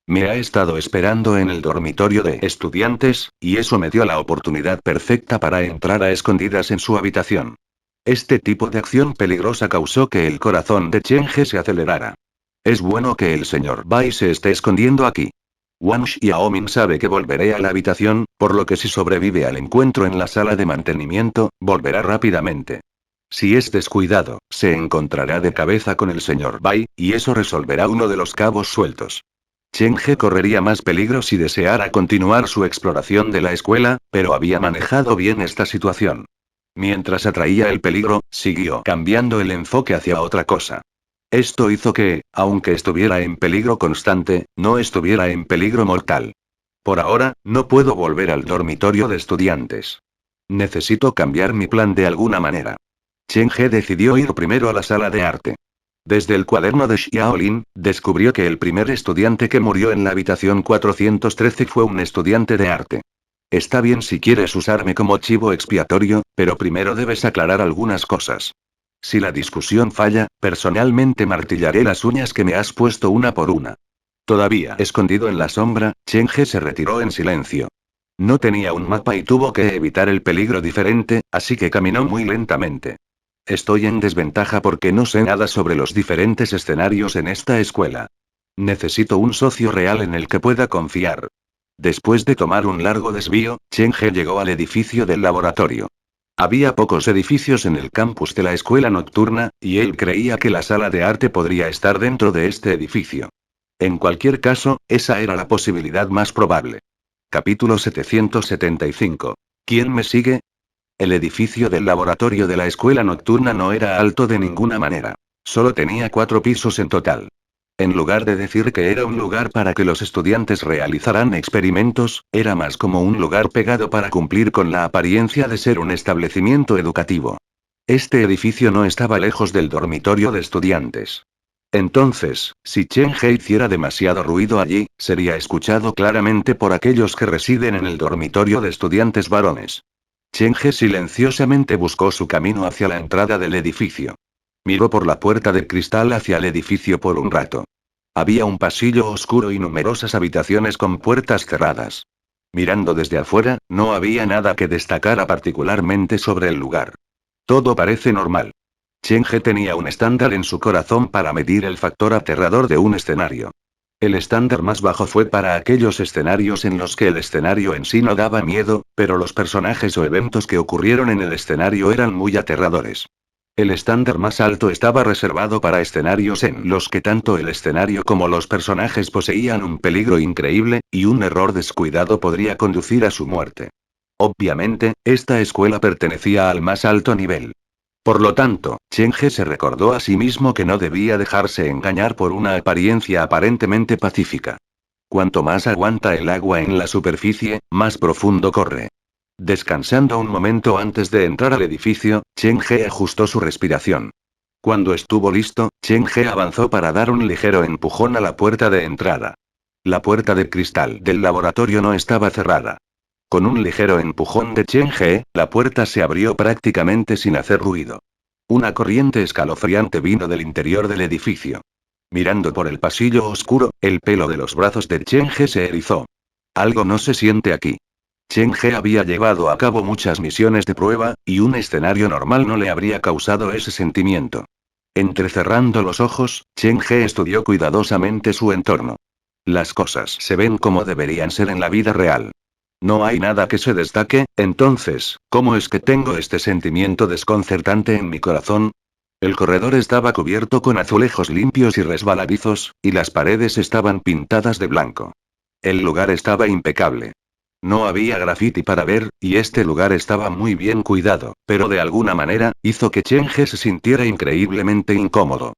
Me ha estado esperando en el dormitorio de estudiantes, y eso me dio la oportunidad perfecta para entrar a escondidas en su habitación. Este tipo de acción peligrosa causó que el corazón de Cheng-He se acelerara. Es bueno que el señor Bai se esté escondiendo aquí. Wang Xiaomin sabe que volveré a la habitación, por lo que si sobrevive al encuentro en la sala de mantenimiento, volverá rápidamente. Si es descuidado, se encontrará de cabeza con el señor Bai, y eso resolverá uno de los cabos sueltos. Cheng-He correría más peligro si deseara continuar su exploración de la escuela, pero había manejado bien esta situación. Mientras atraía el peligro, siguió cambiando el enfoque hacia otra cosa. Esto hizo que, aunque estuviera en peligro constante, no estuviera en peligro mortal. Por ahora, no puedo volver al dormitorio de estudiantes. Necesito cambiar mi plan de alguna manera. Cheng-He decidió ir primero a la sala de arte. Desde el cuaderno de Xiaolin, descubrió que el primer estudiante que murió en la habitación 413 fue un estudiante de arte. Está bien si quieres usarme como chivo expiatorio, pero primero debes aclarar algunas cosas. Si la discusión falla, personalmente martillaré las uñas que me has puesto una por una. Todavía escondido en la sombra, Cheng-He se retiró en silencio. No tenía un mapa y tuvo que evitar el peligro diferente, así que caminó muy lentamente. Estoy en desventaja porque no sé nada sobre los diferentes escenarios en esta escuela. Necesito un socio real en el que pueda confiar. Después de tomar un largo desvío, Cheng-He llegó al edificio del laboratorio. Había pocos edificios en el campus de la escuela nocturna, y él creía que la sala de arte podría estar dentro de este edificio. En cualquier caso, esa era la posibilidad más probable. Capítulo 775. ¿Quién me sigue? El edificio del laboratorio de la escuela nocturna no era alto de ninguna manera. Solo tenía 4 pisos en total. En lugar de decir que era un lugar para que los estudiantes realizaran experimentos, era más como un lugar pegado para cumplir con la apariencia de ser un establecimiento educativo. Este edificio no estaba lejos del dormitorio de estudiantes. Entonces, si Cheng-He hiciera demasiado ruido allí, sería escuchado claramente por aquellos que residen en el dormitorio de estudiantes varones. Cheng-He silenciosamente buscó su camino hacia la entrada del edificio. Miró por la puerta de cristal hacia el edificio por un rato. Había un pasillo oscuro y numerosas habitaciones con puertas cerradas. Mirando desde afuera, no había nada que destacara particularmente sobre el lugar. Todo parece normal. Cheng-He tenía un estándar en su corazón para medir el factor aterrador de un escenario. El estándar más bajo fue para aquellos escenarios en los que el escenario en sí no daba miedo, pero los personajes o eventos que ocurrieron en el escenario eran muy aterradores. El estándar más alto estaba reservado para escenarios en los que tanto el escenario como los personajes poseían un peligro increíble, y un error descuidado podría conducir a su muerte. Obviamente, esta escuela pertenecía al más alto nivel. Por lo tanto, Cheng-He se recordó a sí mismo que no debía dejarse engañar por una apariencia aparentemente pacífica. Cuanto más aguanta el agua en la superficie, más profundo corre. Descansando un momento antes de entrar al edificio, Cheng-He ajustó su respiración. Cuando estuvo listo, Cheng-He avanzó para dar un ligero empujón a la puerta de entrada. La puerta de cristal del laboratorio no estaba cerrada. Con un ligero empujón de Cheng-He, la puerta se abrió prácticamente sin hacer ruido. Una corriente escalofriante vino del interior del edificio. Mirando por el pasillo oscuro, el pelo de los brazos de Cheng-He se erizó. Algo no se siente aquí. Cheng-He había llevado a cabo muchas misiones de prueba, y un escenario normal no le habría causado ese sentimiento. Entrecerrando los ojos, Cheng-He estudió cuidadosamente su entorno. Las cosas se ven como deberían ser en la vida real. No hay nada que se destaque, entonces, ¿cómo es que tengo este sentimiento desconcertante en mi corazón? El corredor estaba cubierto con azulejos limpios y resbaladizos, y las paredes estaban pintadas de blanco. El lugar estaba impecable. No había grafiti para ver, y este lugar estaba muy bien cuidado, pero de alguna manera, hizo que Cheng-He se sintiera increíblemente incómodo.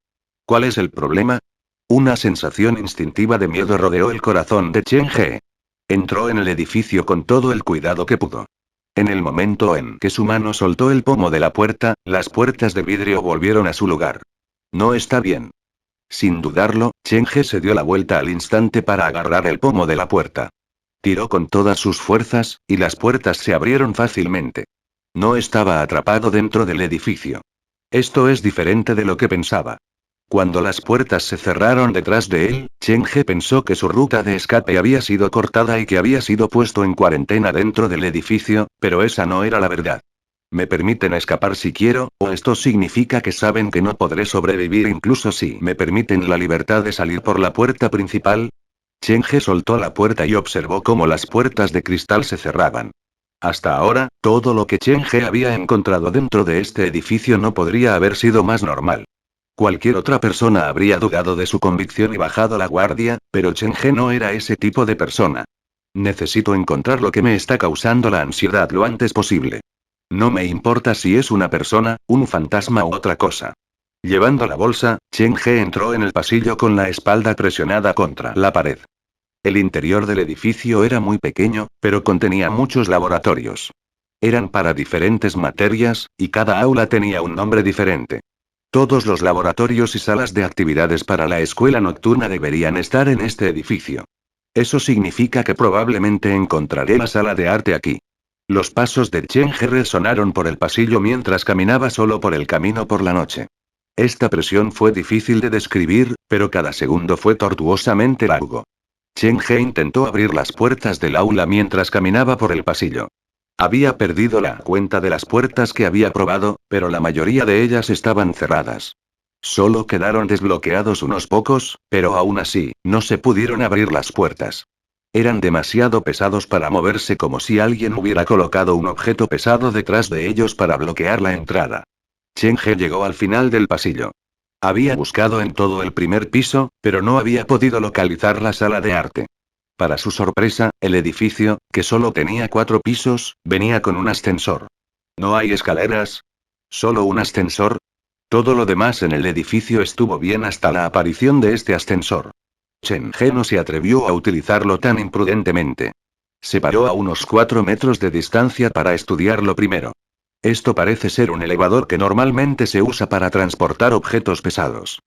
¿Cuál es el problema? Una sensación instintiva de miedo rodeó el corazón de Cheng-He. Entró en el edificio con todo el cuidado que pudo. En el momento en que su mano soltó el pomo de la puerta, las puertas de vidrio volvieron a su lugar. No está bien. Sin dudarlo, Cheng-He se dio la vuelta al instante para agarrar el pomo de la puerta. Tiró con todas sus fuerzas, y las puertas se abrieron fácilmente. No estaba atrapado dentro del edificio. Esto es diferente de lo que pensaba. Cuando las puertas se cerraron detrás de él, Cheng-He pensó que su ruta de escape había sido cortada y que había sido puesto en cuarentena dentro del edificio, pero esa no era la verdad. ¿Me permiten escapar si quiero, o esto significa que saben que no podré sobrevivir incluso si me permiten la libertad de salir por la puerta principal? Cheng-He soltó la puerta y observó cómo las puertas de cristal se cerraban. Hasta ahora, todo lo que Cheng-He había encontrado dentro de este edificio no podría haber sido más normal. Cualquier otra persona habría dudado de su convicción y bajado la guardia, pero Cheng-He no era ese tipo de persona. Necesito encontrar lo que me está causando la ansiedad lo antes posible. No me importa si es una persona, un fantasma u otra cosa. Llevando la bolsa, Cheng-He entró en el pasillo con la espalda presionada contra la pared. El interior del edificio era muy pequeño, pero contenía muchos laboratorios. Eran para diferentes materias, y cada aula tenía un nombre diferente. Todos los laboratorios y salas de actividades para la escuela nocturna deberían estar en este edificio. Eso significa que probablemente encontraré la sala de arte aquí. Los pasos de Cheng-He resonaron por el pasillo mientras caminaba solo por el camino por la noche. Esta presión fue difícil de describir, pero cada segundo fue tortuosamente largo. Cheng-He intentó abrir las puertas del aula mientras caminaba por el pasillo. Había perdido la cuenta de las puertas que había probado, pero la mayoría de ellas estaban cerradas. Solo quedaron desbloqueados unos pocos, pero aún así, no se pudieron abrir las puertas. Eran demasiado pesados para moverse, como si alguien hubiera colocado un objeto pesado detrás de ellos para bloquear la entrada. Cheng-He llegó al final del pasillo. Había buscado en todo el primer piso, pero no había podido localizar la sala de arte. Para su sorpresa, el edificio, que solo tenía 4 pisos, venía con un ascensor. ¿No hay escaleras? ¿Solo un ascensor? Todo lo demás en el edificio estuvo bien hasta la aparición de este ascensor. Cheng-He no se atrevió a utilizarlo tan imprudentemente. Se paró a unos 4 metros de distancia para estudiarlo primero. Esto parece ser un elevador que normalmente se usa para transportar objetos pesados.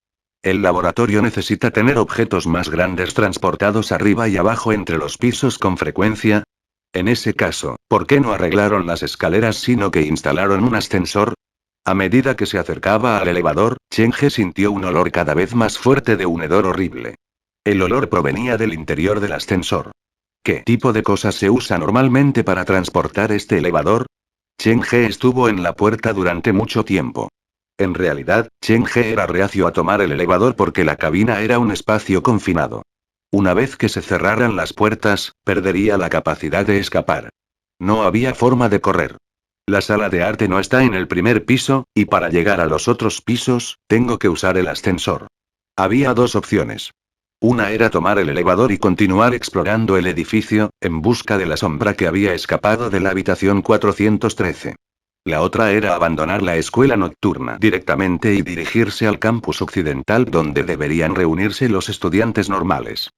El laboratorio necesita tener objetos más grandes transportados arriba y abajo entre los pisos con frecuencia. En ese caso, ¿por qué no arreglaron las escaleras sino que instalaron un ascensor? A medida que se acercaba al elevador, Cheng-He sintió un olor cada vez más fuerte de un hedor horrible. El olor provenía del interior del ascensor. ¿Qué tipo de cosas se usa normalmente para transportar este elevador? Cheng-He estuvo en la puerta durante mucho tiempo. En realidad, Cheng-He era reacio a tomar el elevador porque la cabina era un espacio confinado. Una vez que se cerraran las puertas, perdería la capacidad de escapar. No había forma de correr. La sala de arte no está en el primer piso, y para llegar a los otros pisos, tengo que usar el ascensor. Había 2 opciones. Una era tomar el elevador y continuar explorando el edificio, en busca de la sombra que había escapado de la habitación 413. La otra era abandonar la escuela nocturna directamente y dirigirse al campus occidental donde deberían reunirse los estudiantes normales.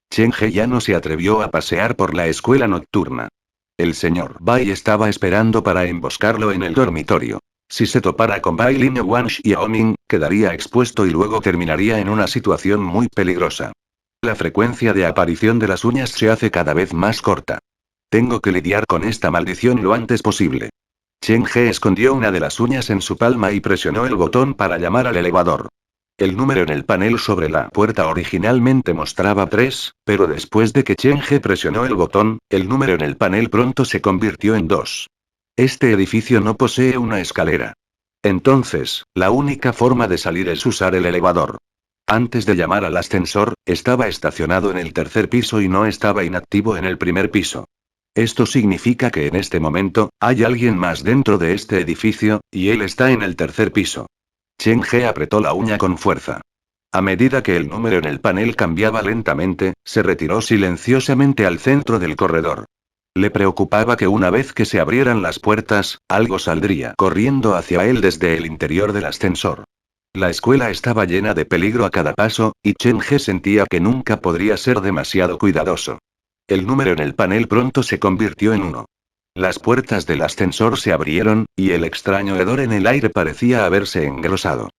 Cheng-He ya no se atrevió a pasear por la escuela nocturna. El señor Bai estaba esperando para emboscarlo en el dormitorio. Si se topara con Bai Lin o Wang Xiaoming, quedaría expuesto y luego terminaría en una situación muy peligrosa. La frecuencia de aparición de las uñas se hace cada vez más corta. Tengo que lidiar con esta maldición lo antes posible. Cheng-He escondió una de las uñas en su palma y presionó el botón para llamar al elevador. El número en el panel sobre la puerta originalmente mostraba 3, pero después de que Cheng-He presionó el botón, el número en el panel pronto se convirtió en 2. Este edificio no posee una escalera. Entonces, la única forma de salir es usar el elevador. Antes de llamar al ascensor, estaba estacionado en el tercer piso y no estaba inactivo en el primer piso. Esto significa que en este momento, hay alguien más dentro de este edificio, y él está en el tercer piso. Chen He apretó la uña con fuerza. A medida que el número en el panel cambiaba lentamente, se retiró silenciosamente al centro del corredor. Le preocupaba que una vez que se abrieran las puertas, algo saldría corriendo hacia él desde el interior del ascensor. La escuela estaba llena de peligro a cada paso, y Chen He sentía que nunca podría ser demasiado cuidadoso. El número en el panel pronto se convirtió en 1. Las puertas del ascensor se abrieron, y el extraño hedor en el aire parecía haberse engrosado.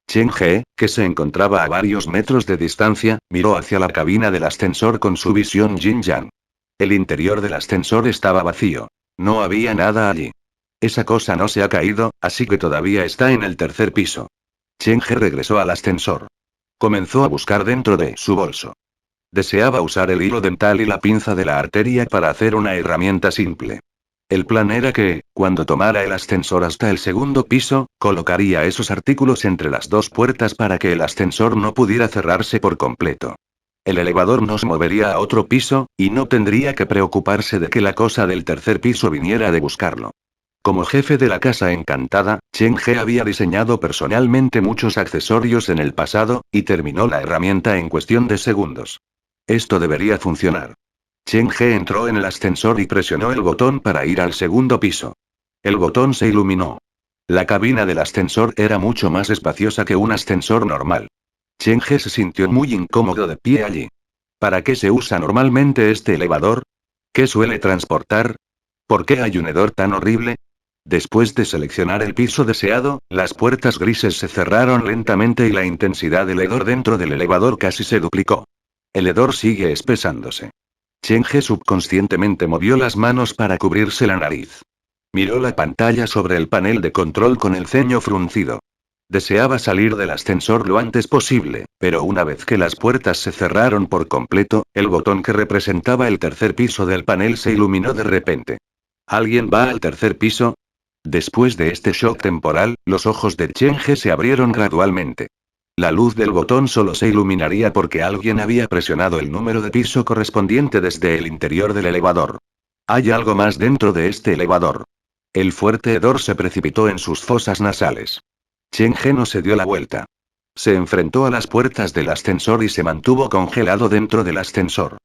Chen He, que se encontraba a varios metros de distancia, miró hacia la cabina del ascensor con su visión yin-yang. El interior del ascensor estaba vacío. No había nada allí. Esa cosa no se ha caído, así que todavía está en el tercer piso. Chen He regresó al ascensor. Comenzó a buscar dentro de su bolso. Deseaba usar el hilo dental y la pinza de la arteria para hacer una herramienta simple. El plan era que, cuando tomara el ascensor hasta el segundo piso, colocaría esos artículos entre las dos puertas para que el ascensor no pudiera cerrarse por completo. El elevador no se movería a otro piso, y no tendría que preocuparse de que la cosa del tercer piso viniera de buscarlo. Como jefe de la Casa Encantada, Chen He había diseñado personalmente muchos accesorios en el pasado, y terminó la herramienta en cuestión de segundos. Esto debería funcionar. Chen He entró en el ascensor y presionó el botón para ir al segundo piso. El botón se iluminó. La cabina del ascensor era mucho más espaciosa que un ascensor normal. Chen He se sintió muy incómodo de pie allí. ¿Para qué se usa normalmente este elevador? ¿Qué suele transportar? ¿Por qué hay un hedor tan horrible? Después de seleccionar el piso deseado, las puertas grises se cerraron lentamente y la intensidad del hedor dentro del elevador casi se duplicó. El hedor sigue espesándose. Chen He subconscientemente movió las manos para cubrirse la nariz. Miró la pantalla sobre el panel de control con el ceño fruncido. Deseaba salir del ascensor lo antes posible, pero una vez que las puertas se cerraron por completo, el botón que representaba el tercer piso del panel se iluminó de repente. ¿Alguien va al tercer piso? Después de este shock temporal, los ojos de Chen He se abrieron gradualmente. La luz del botón solo se iluminaría porque alguien había presionado el número de piso correspondiente desde el interior del elevador. Hay algo más dentro de este elevador. El fuerte hedor se precipitó en sus fosas nasales. Chen He no se dio la vuelta. Se enfrentó a las puertas del ascensor y se mantuvo congelado dentro del ascensor.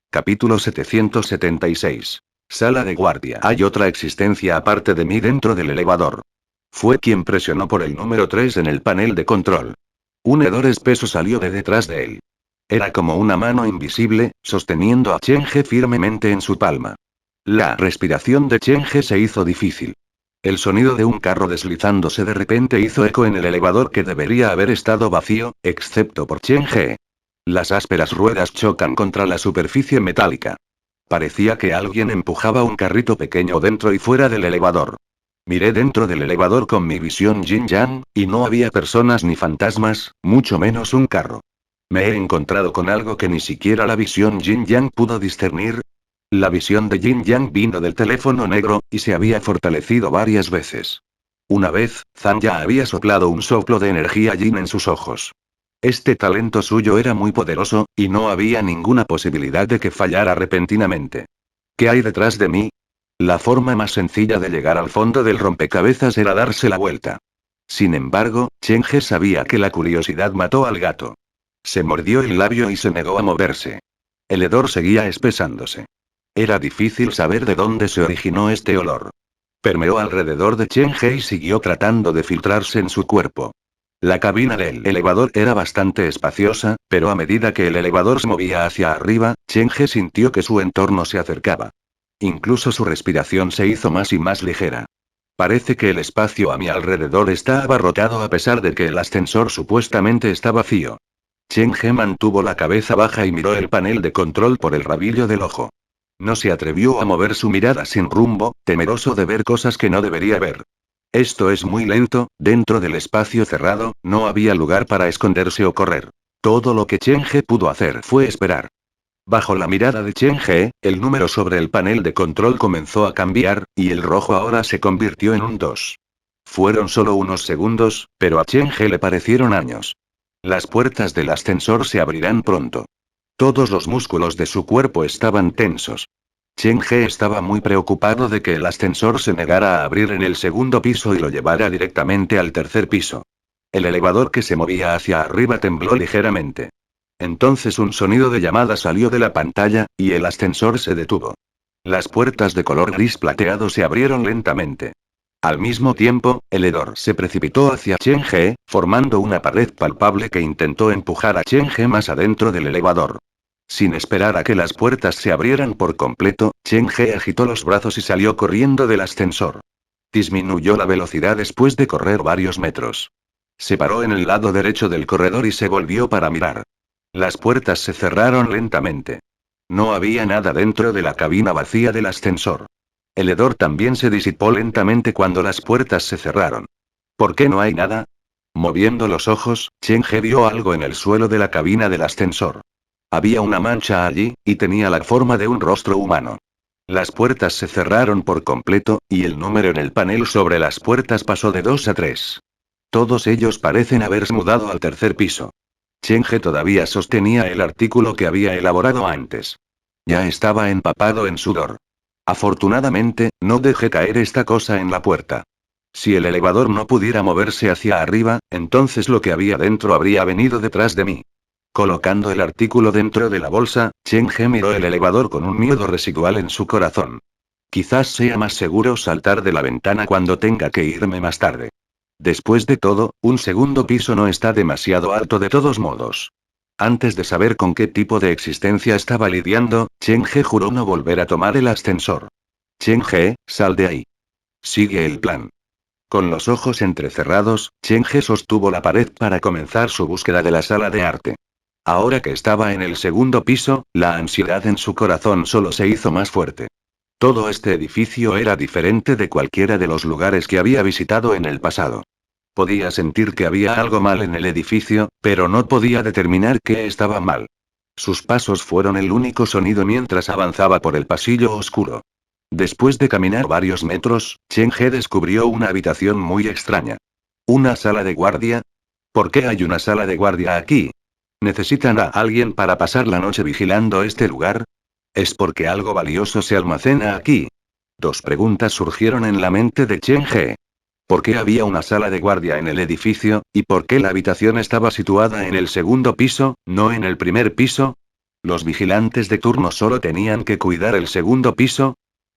Capítulo 776. Sala de guardia. Hay otra existencia aparte de mí dentro del elevador. Fue quien presionó por el número 3 en el panel de control. Un hedor espeso salió de detrás de él. Era como una mano invisible, sosteniendo a Chen He firmemente en su palma. La respiración de Chen He se hizo difícil. El sonido de un carro deslizándose de repente hizo eco en el elevador que debería haber estado vacío, excepto por Chen He. Las ásperas ruedas chocan contra la superficie metálica. Parecía que alguien empujaba un carrito pequeño dentro y fuera del elevador. Miré dentro del elevador con mi visión yin-yang, y no había personas ni fantasmas, mucho menos un carro. Me he encontrado con algo que ni siquiera la visión yin-yang pudo discernir. La visión de yin-yang vino del teléfono negro, y se había fortalecido varias veces. Una vez, Zhang ya había soplado un soplo de energía yin en sus ojos. Este talento suyo era muy poderoso, y no había ninguna posibilidad de que fallara repentinamente. ¿Qué hay detrás de mí? La forma más sencilla de llegar al fondo del rompecabezas era darse la vuelta. Sin embargo, Chen He sabía que la curiosidad mató al gato. Se mordió el labio y se negó a moverse. El hedor seguía espesándose. Era difícil saber de dónde se originó este olor. Permeó alrededor de Chen He y siguió tratando de filtrarse en su cuerpo. La cabina del elevador era bastante espaciosa, pero a medida que el elevador se movía hacia arriba, Chen He sintió que su entorno se acercaba. Incluso su respiración se hizo más y más ligera. Parece que el espacio a mi alrededor está abarrotado a pesar de que el ascensor supuestamente está vacío. Chen He mantuvo la cabeza baja y miró el panel de control por el rabillo del ojo. No se atrevió a mover su mirada sin rumbo, temeroso de ver cosas que no debería ver. Esto es muy lento, dentro del espacio cerrado, no había lugar para esconderse o correr. Todo lo que Chen He pudo hacer fue esperar. Bajo la mirada de Chen He, el número sobre el panel de control comenzó a cambiar, y el rojo ahora se convirtió en un 2. Fueron solo unos segundos, pero a Chen He le parecieron años. Las puertas del ascensor se abrirán pronto. Todos los músculos de su cuerpo estaban tensos. Chen He estaba muy preocupado de que el ascensor se negara a abrir en el segundo piso y lo llevara directamente al tercer piso. El elevador que se movía hacia arriba tembló ligeramente. Entonces un sonido de llamada salió de la pantalla, y el ascensor se detuvo. Las puertas de color gris plateado se abrieron lentamente. Al mismo tiempo, el hedor se precipitó hacia Chen He, formando una pared palpable que intentó empujar a Chen He más adentro del elevador. Sin esperar a que las puertas se abrieran por completo, Chen He agitó los brazos y salió corriendo del ascensor. Disminuyó la velocidad después de correr varios metros. Se paró en el lado derecho del corredor y se volvió para mirar. Las puertas se cerraron lentamente. No había nada dentro de la cabina vacía del ascensor. El hedor también se disipó lentamente cuando las puertas se cerraron. ¿Por qué no hay nada? Moviendo los ojos, Chen He vio algo en el suelo de la cabina del ascensor. Había una mancha allí, y tenía la forma de un rostro humano. Las puertas se cerraron por completo, y el número en el panel sobre las puertas pasó de 2 a 3. Todos ellos parecen haberse mudado al tercer piso. Chen He todavía sostenía el artículo que había elaborado antes. Ya estaba empapado en sudor. Afortunadamente, no dejé caer esta cosa en la puerta. Si el elevador no pudiera moverse hacia arriba, entonces lo que había dentro habría venido detrás de mí. Colocando el artículo dentro de la bolsa, Chen He miró el elevador con un miedo residual en su corazón. Quizás sea más seguro saltar de la ventana cuando tenga que irme más tarde. Después de todo, un segundo piso no está demasiado alto de todos modos. Antes de saber con qué tipo de existencia estaba lidiando, Chen He juró no volver a tomar el ascensor. Chen He, sal de ahí. Sigue el plan. Con los ojos entrecerrados, Chen He sostuvo la pared para comenzar su búsqueda de la sala de arte. Ahora que estaba en el segundo piso, la ansiedad en su corazón solo se hizo más fuerte. Todo este edificio era diferente de cualquiera de los lugares que había visitado en el pasado. Podía sentir que había algo mal en el edificio, pero no podía determinar qué estaba mal. Sus pasos fueron el único sonido mientras avanzaba por el pasillo oscuro. Después de caminar varios metros, Chen He descubrió una habitación muy extraña. ¿Una sala de guardia? ¿Por qué hay una sala de guardia aquí? ¿Necesitan a alguien para pasar la noche vigilando este lugar? ¿Es porque algo valioso se almacena aquí? Dos preguntas surgieron en la mente de Chen He. ¿Por qué había una sala de guardia en el edificio, y por qué la habitación estaba situada en el segundo piso, no en el primer piso? ¿Los vigilantes de turno solo tenían que cuidar el segundo piso?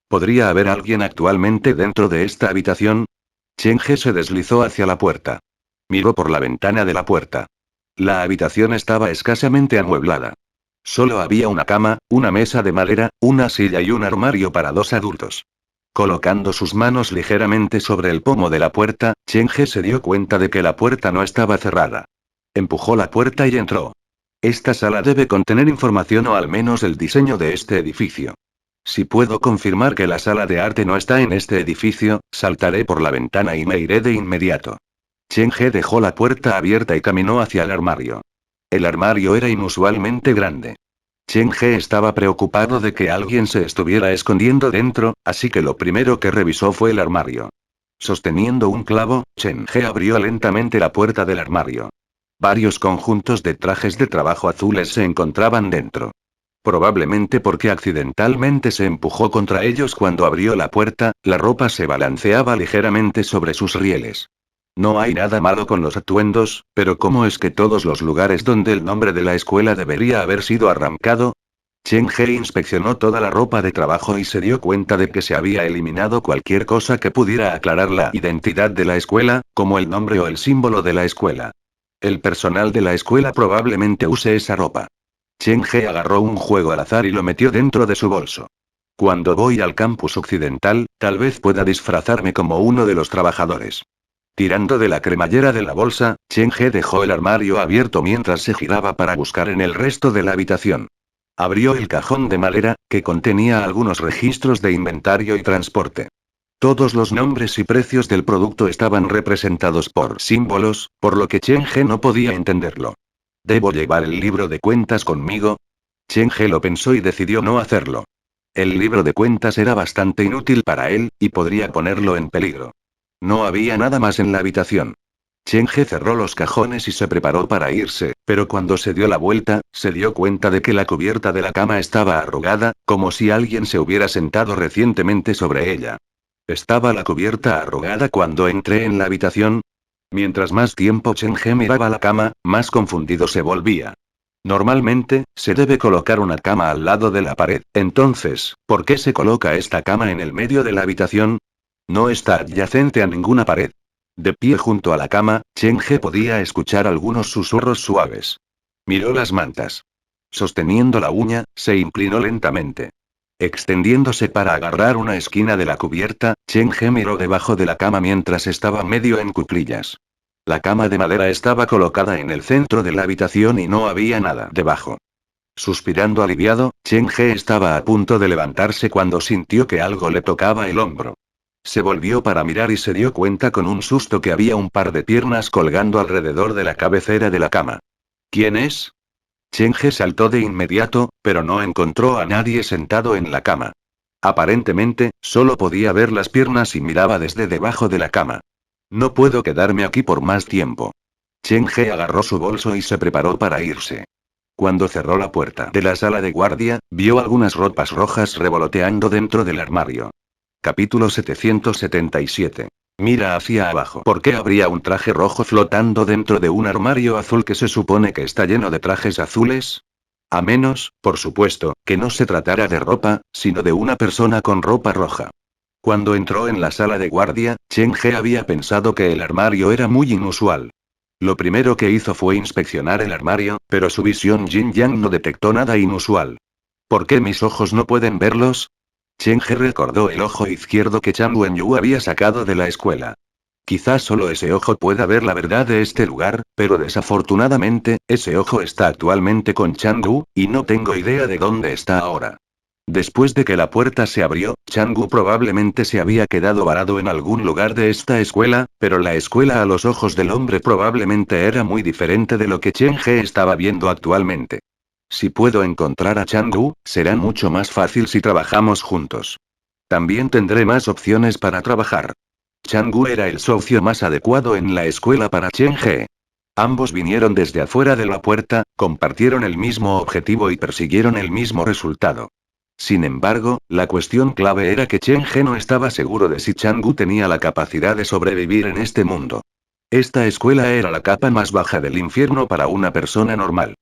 ¿Podría haber alguien actualmente dentro de esta habitación? Chen He se deslizó hacia la puerta. Miró por la ventana de la puerta. La habitación estaba escasamente amueblada. Solo había una cama, una mesa de madera, una silla y un armario para 2 adultos. Colocando sus manos ligeramente sobre el pomo de la puerta, Chen He se dio cuenta de que la puerta no estaba cerrada. Empujó la puerta y entró. Esta sala debe contener información o al menos el diseño de este edificio. Si puedo confirmar que la sala de arte no está en este edificio, saltaré por la ventana y me iré de inmediato. Chen He dejó la puerta abierta y caminó hacia el armario. El armario era inusualmente grande. Chen He estaba preocupado de que alguien se estuviera escondiendo dentro, así que lo primero que revisó fue el armario. Sosteniendo un clavo, Chen He abrió lentamente la puerta del armario. Varios conjuntos de trajes de trabajo azules se encontraban dentro. Probablemente porque accidentalmente se empujó contra ellos cuando abrió la puerta, la ropa se balanceaba ligeramente sobre sus rieles. No hay nada malo con los atuendos, pero ¿cómo es que todos los lugares donde el nombre de la escuela debería haber sido arrancado? Chen He inspeccionó toda la ropa de trabajo y se dio cuenta de que se había eliminado cualquier cosa que pudiera aclarar la identidad de la escuela, como el nombre o el símbolo de la escuela. El personal de la escuela probablemente use esa ropa. Chen He agarró un juego al azar y lo metió dentro de su bolso. Cuando voy al campus occidental, tal vez pueda disfrazarme como uno de los trabajadores. Tirando de la cremallera de la bolsa, Chen He dejó el armario abierto mientras se giraba para buscar en el resto de la habitación. Abrió el cajón de madera, que contenía algunos registros de inventario y transporte. Todos los nombres y precios del producto estaban representados por símbolos, por lo que Chen He no podía entenderlo. ¿Debo llevar el libro de cuentas conmigo? Chen He lo pensó y decidió no hacerlo. El libro de cuentas era bastante inútil para él, y podría ponerlo en peligro. No había nada más en la habitación. Chen He cerró los cajones y se preparó para irse, pero cuando se dio la vuelta, se dio cuenta de que la cubierta de la cama estaba arrugada, como si alguien se hubiera sentado recientemente sobre ella. ¿Estaba la cubierta arrugada cuando entré en la habitación? Mientras más tiempo Chen He miraba la cama, más confundido se volvía. Normalmente, se debe colocar una cama al lado de la pared. Entonces, ¿por qué se coloca esta cama en el medio de la habitación? No está adyacente a ninguna pared. De pie junto a la cama, Chen He podía escuchar algunos susurros suaves. Miró las mantas. Sosteniendo la uña, se inclinó lentamente. Extendiéndose para agarrar una esquina de la cubierta, Chen He miró debajo de la cama mientras estaba medio en cuclillas. La cama de madera estaba colocada en el centro de la habitación y no había nada debajo. Suspirando aliviado, Chen He estaba a punto de levantarse cuando sintió que algo le tocaba el hombro. Se volvió para mirar y se dio cuenta con un susto que había un par de piernas colgando alrededor de la cabecera de la cama. ¿Quién es? Chen He saltó de inmediato, pero no encontró a nadie sentado en la cama. Aparentemente, solo podía ver las piernas y miraba desde debajo de la cama. No puedo quedarme aquí por más tiempo. Chen He agarró su bolso y se preparó para irse. Cuando cerró la puerta de la sala de guardia, vio algunas ropas rojas revoloteando dentro del armario. Capítulo 777. Mira hacia abajo. ¿Por qué habría un traje rojo flotando dentro de un armario azul que se supone que está lleno de trajes azules? A menos, por supuesto, que no se tratara de ropa, sino de una persona con ropa roja. Cuando entró en la sala de guardia, Chen He había pensado que el armario era muy inusual. Lo primero que hizo fue inspeccionar el armario, pero su visión Yin Yang no detectó nada inusual. ¿Por qué mis ojos no pueden verlos? Chen He recordó el ojo izquierdo que Chang Wenyu había sacado de la escuela. Quizás solo ese ojo pueda ver la verdad de este lugar, pero desafortunadamente, ese ojo está actualmente con Chang-gu, y no tengo idea de dónde está ahora. Después de que la puerta se abrió, Chang-gu probablemente se había quedado varado en algún lugar de esta escuela, pero la escuela a los ojos del hombre probablemente era muy diferente de lo que Chen He estaba viendo actualmente. Si puedo encontrar a Chang-gu, será mucho más fácil si trabajamos juntos. También tendré más opciones para trabajar. Chang-gu era el socio más adecuado en la escuela para Chen He. Ambos vinieron desde afuera de la puerta, compartieron el mismo objetivo y persiguieron el mismo resultado. Sin embargo, la cuestión clave era que Chen He no estaba seguro de si Chang-gu tenía la capacidad de sobrevivir en este mundo. Esta escuela era la capa más baja del infierno para una persona normal.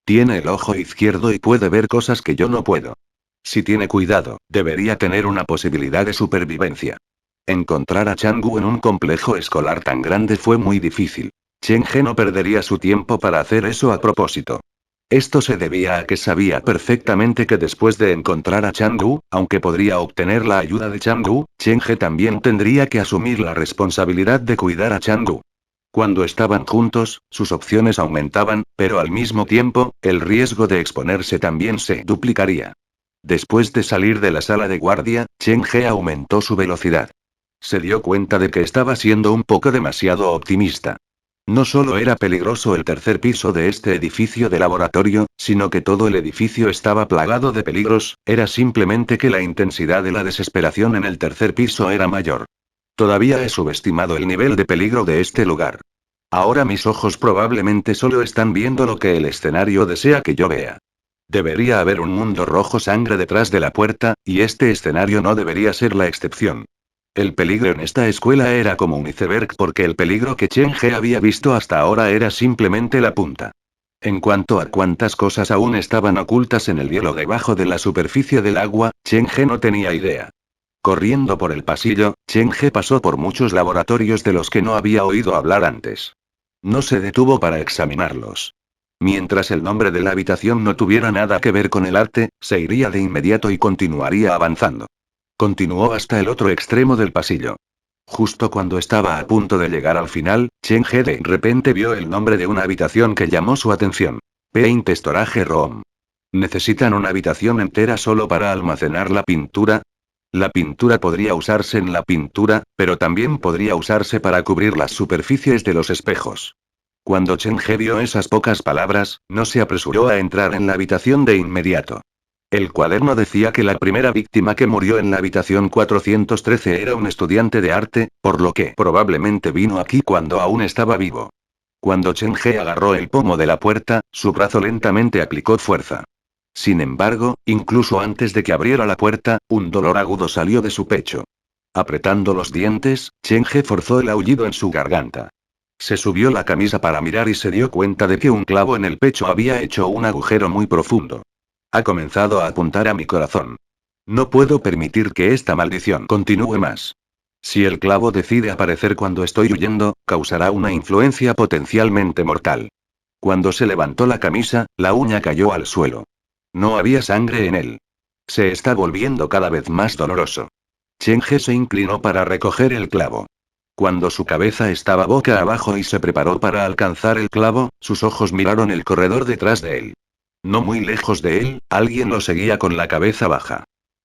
Tiene el ojo izquierdo y puede ver cosas que yo no puedo. Si tiene cuidado, debería tener una posibilidad de supervivencia. Encontrar a Chang-gu en un complejo escolar tan grande fue muy difícil. Chen He no perdería su tiempo para hacer eso a propósito. Esto se debía a que sabía perfectamente que después de encontrar a Chang-gu, aunque podría obtener la ayuda de Chang-gu, Chen He también tendría que asumir la responsabilidad de cuidar a Chang-gu. Cuando estaban juntos, sus opciones aumentaban, pero al mismo tiempo, el riesgo de exponerse también se duplicaría. Después de salir de la sala de guardia, Chen He aumentó su velocidad. Se dio cuenta de que estaba siendo un poco demasiado optimista. No solo era peligroso el tercer piso de este edificio de laboratorio, sino que todo el edificio estaba plagado de peligros, era simplemente que la intensidad de la desesperación en el tercer piso era mayor. Todavía he subestimado el nivel de peligro de este lugar. Ahora mis ojos probablemente solo están viendo lo que el escenario desea que yo vea. Debería haber un mundo rojo sangre detrás de la puerta, y este escenario no debería ser la excepción. El peligro en esta escuela era como un iceberg porque el peligro que Chen He había visto hasta ahora era simplemente la punta. En cuanto a cuántas cosas aún estaban ocultas en el hielo debajo de la superficie del agua, Chen He no tenía idea. Corriendo por el pasillo, Chen He pasó por muchos laboratorios de los que no había oído hablar antes. No se detuvo para examinarlos. Mientras el nombre de la habitación no tuviera nada que ver con el arte, se iría de inmediato y continuaría avanzando. Continuó hasta el otro extremo del pasillo. Justo cuando estaba a punto de llegar al final, Chen He de repente vio el nombre de una habitación que llamó su atención. Paint Storage Room. ¿Necesitan una habitación entera solo para almacenar la pintura? La pintura podría usarse en la pintura, pero también podría usarse para cubrir las superficies de los espejos. Cuando Chen He vio esas pocas palabras, no se apresuró a entrar en la habitación de inmediato. El cuaderno decía que la primera víctima que murió en la habitación 413 era un estudiante de arte, por lo que probablemente vino aquí cuando aún estaba vivo. Cuando Chen He agarró el pomo de la puerta, su brazo lentamente aplicó fuerza. Sin embargo, incluso antes de que abriera la puerta, un dolor agudo salió de su pecho. Apretando los dientes, Chen He forzó el aullido en su garganta. Se subió la camisa para mirar y se dio cuenta de que un clavo en el pecho había hecho un agujero muy profundo. Ha comenzado a apuntar a mi corazón. No puedo permitir que esta maldición continúe más. Si el clavo decide aparecer cuando estoy huyendo, causará una influencia potencialmente mortal. Cuando se levantó la camisa, la uña cayó al suelo. No había sangre en él. Se está volviendo cada vez más doloroso. Cheng-he se inclinó para recoger el clavo. Cuando su cabeza estaba boca abajo y se preparó para alcanzar el clavo, sus ojos miraron el corredor detrás de él. No muy lejos de él, alguien lo seguía con la cabeza baja.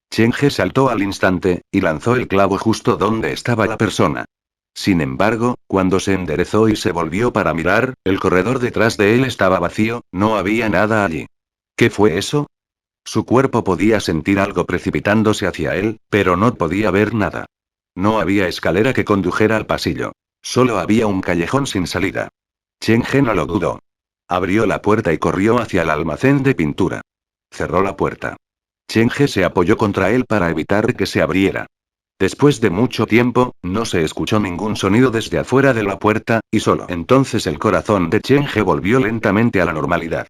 Cheng-he saltó al instante, y lanzó el clavo justo donde estaba la persona. Sin embargo, cuando se enderezó y se volvió para mirar, el corredor detrás de él estaba vacío, no había nada allí. ¿Qué fue eso? Su cuerpo podía sentir algo precipitándose hacia él, pero no podía ver nada. No había escalera que condujera al pasillo. Solo había un callejón sin salida. Cheng-he no lo dudó. Abrió la puerta y corrió hacia el almacén de pintura. Cerró la puerta. Cheng-he se apoyó contra él para evitar que se abriera. Después de mucho tiempo, no se escuchó ningún sonido desde afuera de la puerta, y solo entonces el corazón de Cheng-he volvió lentamente a la normalidad.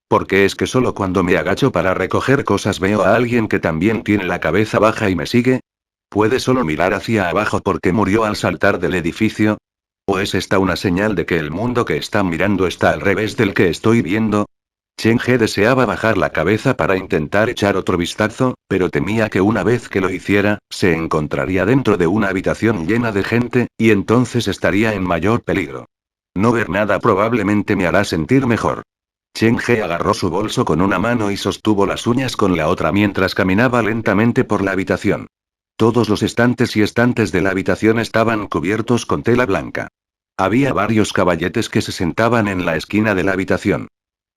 ¿Por qué es que solo cuando me agacho para recoger cosas veo a alguien que también tiene la cabeza baja y me sigue? ¿Puede solo mirar hacia abajo porque murió al saltar del edificio? ¿O es esta una señal de que el mundo que está mirando está al revés del que estoy viendo? Cheng-he deseaba bajar la cabeza para intentar echar otro vistazo, pero temía que una vez que lo hiciera, se encontraría dentro de una habitación llena de gente, y entonces estaría en mayor peligro. No ver nada probablemente me hará sentir mejor. Cheng-he agarró su bolso con una mano y sostuvo las uñas con la otra mientras caminaba lentamente por la habitación. Todos los estantes y estantes de la habitación estaban cubiertos con tela blanca. Había varios caballetes que se sentaban en la esquina de la habitación.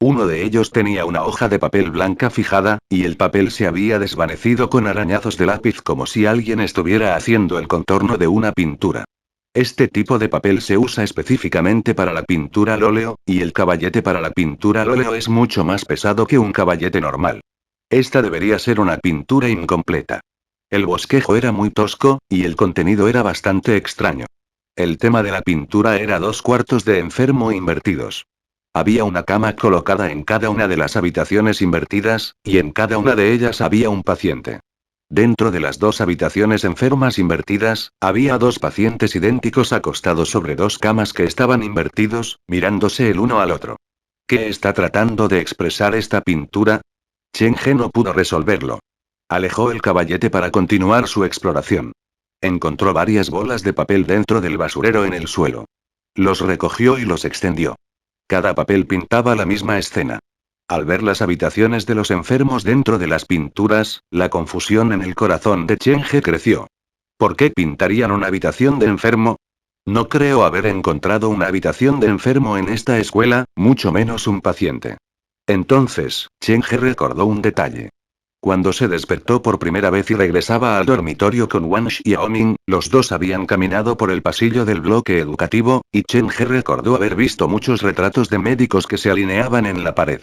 Uno de ellos tenía una hoja de papel blanca fijada, y el papel se había desvanecido con arañazos de lápiz como si alguien estuviera haciendo el contorno de una pintura. Este tipo de papel se usa específicamente para la pintura al óleo, y el caballete para la pintura al óleo es mucho más pesado que un caballete normal. Esta debería ser una pintura incompleta. El bosquejo era muy tosco, y el contenido era bastante extraño. El tema de la pintura era 2 cuartos de enfermo invertidos. Había una cama colocada en cada una de las habitaciones invertidas, y en cada una de ellas había un paciente. Dentro de las 2 habitaciones enfermas invertidas, había 2 pacientes idénticos acostados sobre 2 camas que estaban invertidos, mirándose el uno al otro. ¿Qué está tratando de expresar esta pintura? Cheng-he no pudo resolverlo. Alejó el caballete para continuar su exploración. Encontró varias bolas de papel dentro del basurero en el suelo. Los recogió y los extendió. Cada papel pintaba la misma escena. Al ver las habitaciones de los enfermos dentro de las pinturas, la confusión en el corazón de Cheng-he creció. ¿Por qué pintarían una habitación de enfermo? No creo haber encontrado una habitación de enfermo en esta escuela, mucho menos un paciente. Entonces, Cheng-he recordó un detalle. Cuando se despertó por primera vez y regresaba al dormitorio con Wang Xiaoming, los dos habían caminado por el pasillo del bloque educativo, y Cheng-he recordó haber visto muchos retratos de médicos que se alineaban en la pared.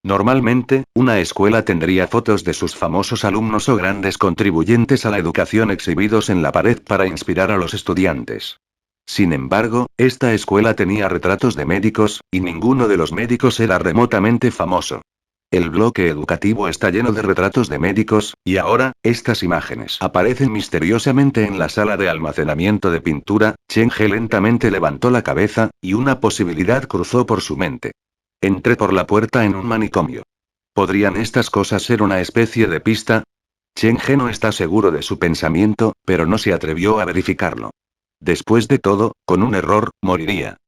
Normalmente, una escuela tendría fotos de sus famosos alumnos o grandes contribuyentes a la educación exhibidos en la pared para inspirar a los estudiantes. Sin embargo, esta escuela tenía retratos de médicos, y ninguno de los médicos era remotamente famoso. El bloque educativo está lleno de retratos de médicos, y ahora, estas imágenes aparecen misteriosamente en la sala de almacenamiento de pintura. Cheng-he lentamente levantó la cabeza, y una posibilidad cruzó por su mente. Entré por la puerta en un manicomio. ¿Podrían estas cosas ser una especie de pista? Cheng-he no está seguro de su pensamiento, pero no se atrevió a verificarlo. Después de todo, con un error, moriría.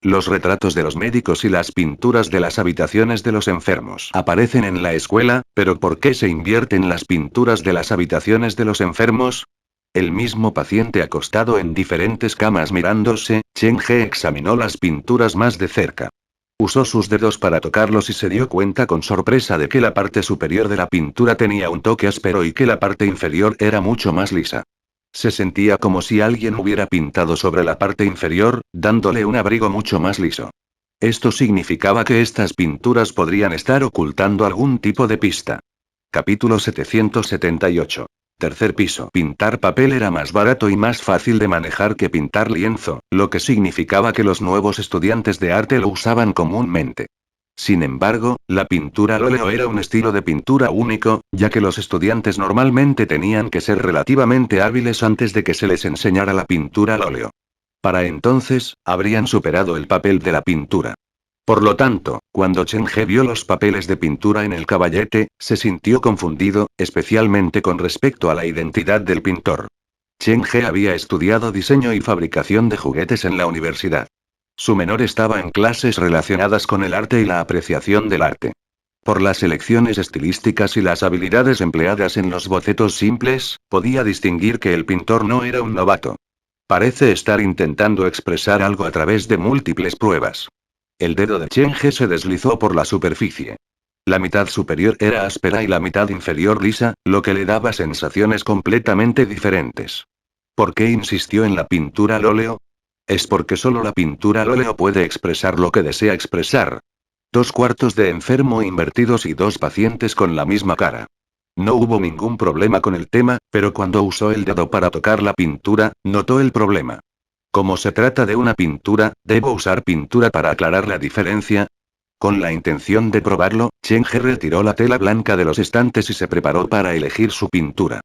Los retratos de los médicos y las pinturas de las habitaciones de los enfermos aparecen en la escuela, pero ¿por qué se invierten las pinturas de las habitaciones de los enfermos? El mismo paciente acostado en diferentes camas mirándose, Cheng-he examinó las pinturas más de cerca. Usó sus dedos para tocarlos y se dio cuenta con sorpresa de que la parte superior de la pintura tenía un toque áspero y que la parte inferior era mucho más lisa. Se sentía como si alguien hubiera pintado sobre la parte inferior, dándole un abrigo mucho más liso. Esto significaba que estas pinturas podrían estar ocultando algún tipo de pista. Capítulo 778. Tercer piso. Pintar papel era más barato y más fácil de manejar que pintar lienzo, lo que significaba que los nuevos estudiantes de arte lo usaban comúnmente. Sin embargo, la pintura al óleo era un estilo de pintura único, ya que los estudiantes normalmente tenían que ser relativamente hábiles antes de que se les enseñara la pintura al óleo. Para entonces, habrían superado el papel de la pintura. Por lo tanto, cuando Chen He vio los papeles de pintura en el caballete, se sintió confundido, especialmente con respecto a la identidad del pintor. Chen He había estudiado diseño y fabricación de juguetes en la universidad. Su menor estaba en clases relacionadas con el arte y la apreciación del arte. Por las elecciones estilísticas y las habilidades empleadas en los bocetos simples, podía distinguir que el pintor no era un novato. Parece estar intentando expresar algo a través de múltiples pruebas. El dedo de Chen He se deslizó por la superficie. La mitad superior era áspera y la mitad inferior lisa, lo que le daba sensaciones completamente diferentes. ¿Por qué insistió en la pintura al óleo? Es porque solo la pintura al óleo puede expresar lo que desea expresar. 2/4 de enfermo invertidos y 2 pacientes con la misma cara. No hubo ningún problema con el tema, pero cuando usó el dedo para tocar la pintura, notó el problema. Como se trata de una pintura, ¿debo usar pintura para aclarar la diferencia? Con la intención de probarlo, Chen He retiró la tela blanca de los estantes y se preparó para elegir su pintura.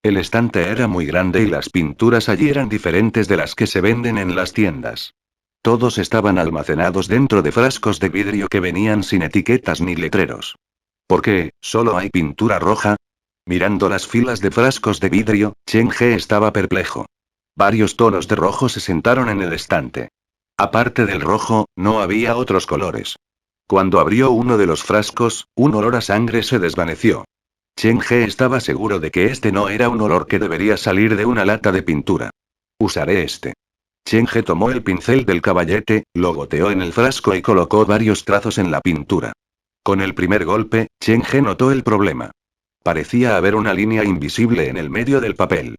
El estante era muy grande y las pinturas allí eran diferentes de las que se venden en las tiendas. Todos estaban almacenados dentro de frascos de vidrio que venían sin etiquetas ni letreros. ¿Por qué, solo hay pintura roja? Mirando las filas de frascos de vidrio, Chen He estaba perplejo. Varios tonos de rojo se sentaron en el estante. Aparte del rojo, no había otros colores. Cuando abrió uno de los frascos, un olor a sangre se desvaneció. Chen He estaba seguro de que este no era un olor que debería salir de una lata de pintura. Usaré este. Chen He tomó el pincel del caballete, lo goteó en el frasco y colocó varios trazos en la pintura. Con el primer golpe, Chen He notó el problema. Parecía haber una línea invisible en el medio del papel.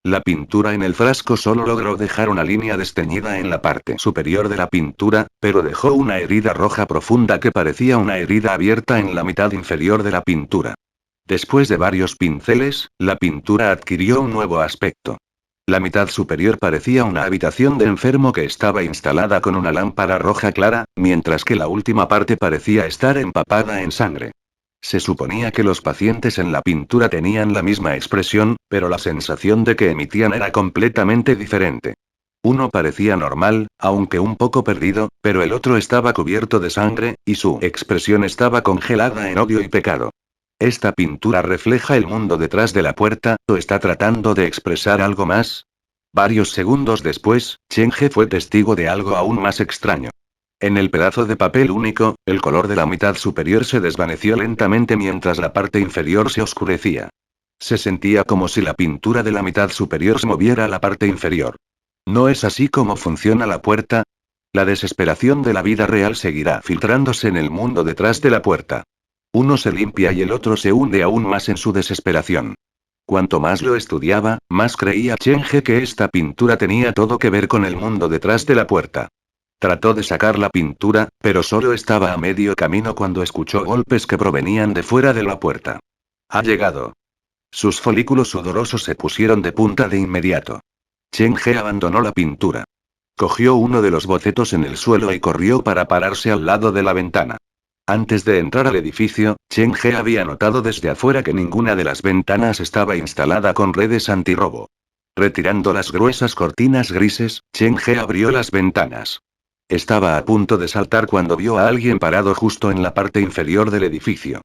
La pintura en el frasco solo logró dejar una línea desteñida en la parte superior de la pintura, pero dejó una herida roja profunda que parecía una herida abierta en la mitad inferior de la pintura. Después de varios pinceles, la pintura adquirió un nuevo aspecto. La mitad superior parecía una habitación de enfermo que estaba instalada con una lámpara roja clara, mientras que la última parte parecía estar empapada en sangre. Se suponía que los pacientes en la pintura tenían la misma expresión, pero la sensación de que emitían era completamente diferente. Uno parecía normal, aunque un poco perdido, pero el otro estaba cubierto de sangre, y su expresión estaba congelada en odio y pecado. ¿Esta pintura refleja el mundo detrás de la puerta, o está tratando de expresar algo más? Varios segundos después, Chen He fue testigo de algo aún más extraño. En el pedazo de papel único, el color de la mitad superior se desvaneció lentamente mientras la parte inferior se oscurecía. Se sentía como si la pintura de la mitad superior se moviera a la parte inferior. ¿No es así como funciona la puerta? La desesperación de la vida real seguirá filtrándose en el mundo detrás de la puerta. Uno se limpia y el otro se hunde aún más en su desesperación. Cuanto más lo estudiaba, más creía Chen He que esta pintura tenía todo que ver con el mundo detrás de la puerta. Trató de sacar la pintura, pero solo estaba a medio camino cuando escuchó golpes que provenían de fuera de la puerta. Ha llegado. Sus folículos sudorosos se pusieron de punta de inmediato. Chen He abandonó la pintura. Cogió uno de los bocetos en el suelo y corrió para pararse al lado de la ventana. Antes de entrar al edificio, Chen He había notado desde afuera que ninguna de las ventanas estaba instalada con redes antirrobo. Retirando las gruesas cortinas grises, Chen He abrió las ventanas. Estaba a punto de saltar cuando vio a alguien parado justo en la parte inferior del edificio.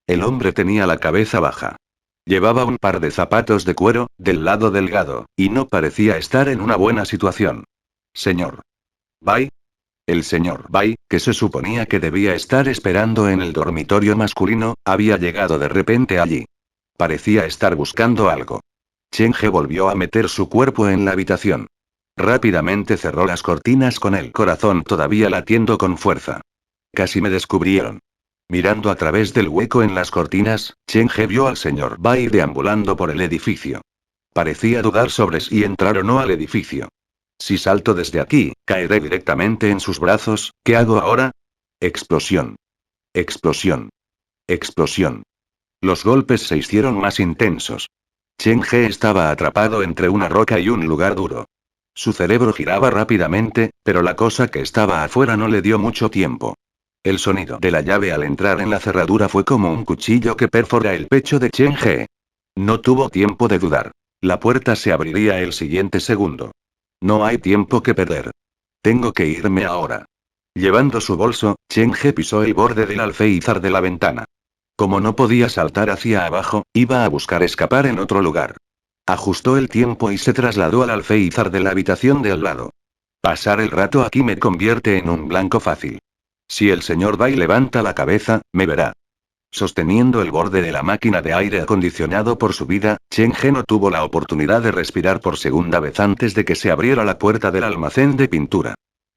El hombre tenía la cabeza baja. Llevaba un par de zapatos de cuero, del lado delgado, y no parecía estar en una buena situación. Señor Bai. El señor Bai, que se suponía que debía estar esperando en el dormitorio masculino, había llegado de repente allí. Parecía estar buscando algo. Chen He volvió a meter su cuerpo en la habitación. Rápidamente cerró las cortinas con el corazón todavía latiendo con fuerza. Casi me descubrieron. Mirando a través del hueco en las cortinas, Chen He vio al señor Bai deambulando por el edificio. Parecía dudar sobre si entrar o no al edificio. Si salto desde aquí, caeré directamente en sus brazos, ¿qué hago ahora? Explosión. Explosión. Explosión. Los golpes se hicieron más intensos. Chen He estaba atrapado entre una roca y un lugar duro. Su cerebro giraba rápidamente, pero la cosa que estaba afuera no le dio mucho tiempo. El sonido de la llave al entrar en la cerradura fue como un cuchillo que perfora el pecho de Chen He. No tuvo tiempo de dudar. La puerta se abriría el siguiente segundo. No hay tiempo que perder. Tengo que irme ahora. Llevando su bolso, Chen He pisó el borde del alféizar de la ventana. Como no podía saltar hacia abajo, iba a buscar escapar en otro lugar. Ajustó el tiempo y se trasladó al alféizar de la habitación de al lado. Pasar el rato aquí me convierte en un blanco fácil. Si el señor Bai levanta la cabeza, me verá. Sosteniendo el borde de la máquina de aire acondicionado por su vida, Chen He no tuvo la oportunidad de respirar por segunda vez antes de que se abriera la puerta del almacén de pintura.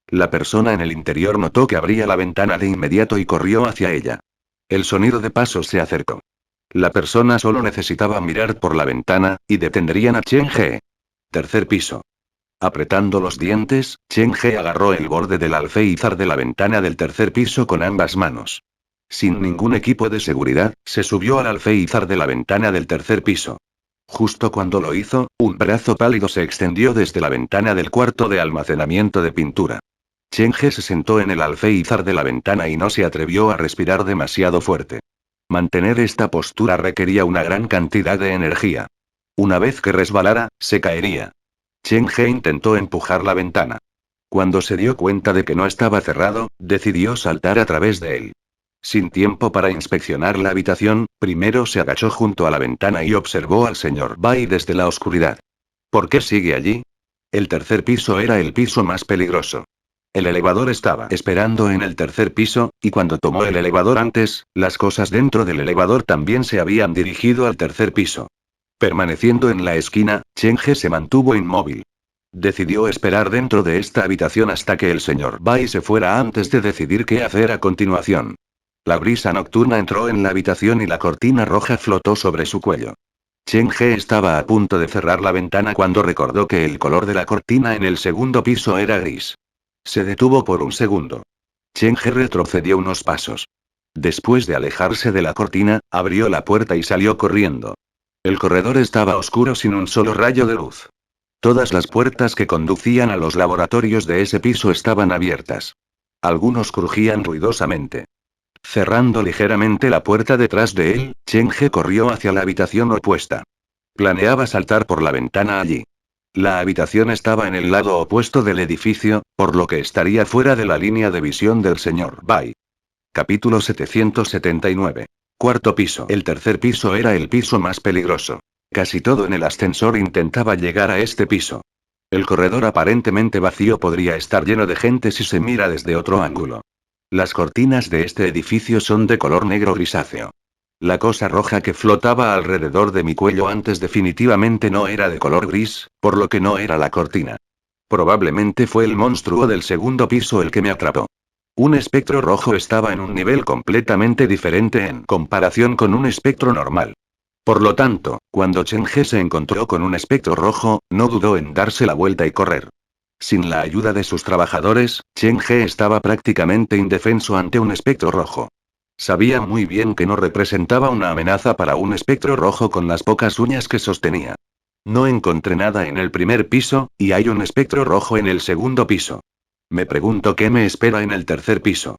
La persona en el interior notó que abría la ventana de inmediato y corrió hacia ella. El sonido de pasos se acercó. La persona solo necesitaba mirar por la ventana, y detendrían a Chen He. Tercer piso. Apretando los dientes, Chen He agarró el borde del alféizar de la ventana del tercer piso con ambas manos. Sin ningún equipo de seguridad, se subió al alféizar de la ventana del tercer piso. Justo cuando lo hizo, un brazo pálido se extendió desde la ventana del cuarto de almacenamiento de pintura. Chen He se sentó en el alféizar de la ventana y no se atrevió a respirar demasiado fuerte. Mantener esta postura requería una gran cantidad de energía. Una vez que resbalara, se caería. Chen He intentó empujar la ventana. Cuando se dio cuenta de que no estaba cerrado, decidió saltar a través de él. Sin tiempo para inspeccionar la habitación, primero se agachó junto a la ventana y observó al señor Bai desde la oscuridad. ¿Por qué sigue allí? El tercer piso era el piso más peligroso. El elevador estaba esperando en el tercer piso, y cuando tomó el elevador antes, las cosas dentro del elevador también se habían dirigido al tercer piso. Permaneciendo en la esquina, Chen He se mantuvo inmóvil. Decidió esperar dentro de esta habitación hasta que el señor Bai se fuera antes de decidir qué hacer a continuación. La brisa nocturna entró en la habitación y la cortina roja flotó sobre su cuello. Chen He estaba a punto de cerrar la ventana cuando recordó que el color de la cortina en el segundo piso era gris. Se detuvo por un segundo. Chen He retrocedió unos pasos. Después de alejarse de la cortina, abrió la puerta y salió corriendo. El corredor estaba oscuro sin un solo rayo de luz. Todas las puertas que conducían a los laboratorios de ese piso estaban abiertas. Algunos crujían ruidosamente. Cerrando ligeramente la puerta detrás de él, Chen He corrió hacia la habitación opuesta. Planeaba saltar por la ventana allí. La habitación estaba en el lado opuesto del edificio, por lo que estaría fuera de la línea de visión del señor Bai. Capítulo 779. Cuarto piso. El tercer piso era el piso más peligroso. Casi todo en el ascensor intentaba llegar a este piso. El corredor aparentemente vacío podría estar lleno de gente si se mira desde otro ángulo. Las cortinas de este edificio son de color negro grisáceo. La cosa roja que flotaba alrededor de mi cuello antes definitivamente no era de color gris, por lo que no era la cortina. Probablemente fue el monstruo del segundo piso el que me atrapó. Un espectro rojo estaba en un nivel completamente diferente en comparación con un espectro normal. Por lo tanto, cuando Chen He se encontró con un espectro rojo, no dudó en darse la vuelta y correr. Sin la ayuda de sus trabajadores, Chen He estaba prácticamente indefenso ante un espectro rojo. Sabía muy bien que no representaba una amenaza para un espectro rojo con las pocas uñas que sostenía. No encontré nada en el primer piso, y hay un espectro rojo en el segundo piso. Me pregunto qué me espera en el tercer piso.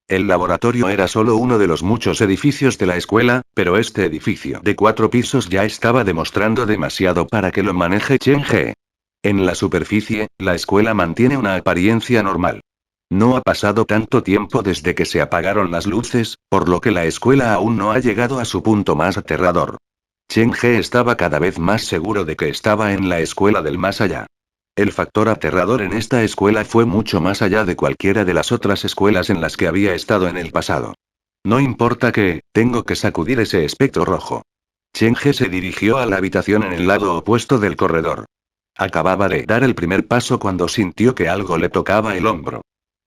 El laboratorio era solo uno de los muchos edificios de la escuela, pero este edificio de 4 pisos ya estaba demostrando demasiado para que lo maneje Chen He. En la superficie, la escuela mantiene una apariencia normal. No ha pasado tanto tiempo desde que se apagaron las luces, por lo que la escuela aún no ha llegado a su punto más aterrador. Chen He estaba cada vez más seguro de que estaba en la escuela del más allá. El factor aterrador en esta escuela fue mucho más allá de cualquiera de las otras escuelas en las que había estado en el pasado. No importa que, tengo que sacudir ese espectro rojo. Chen He se dirigió a la habitación en el lado opuesto del corredor. Acababa de dar el primer paso cuando sintió que algo le tocaba el hombro.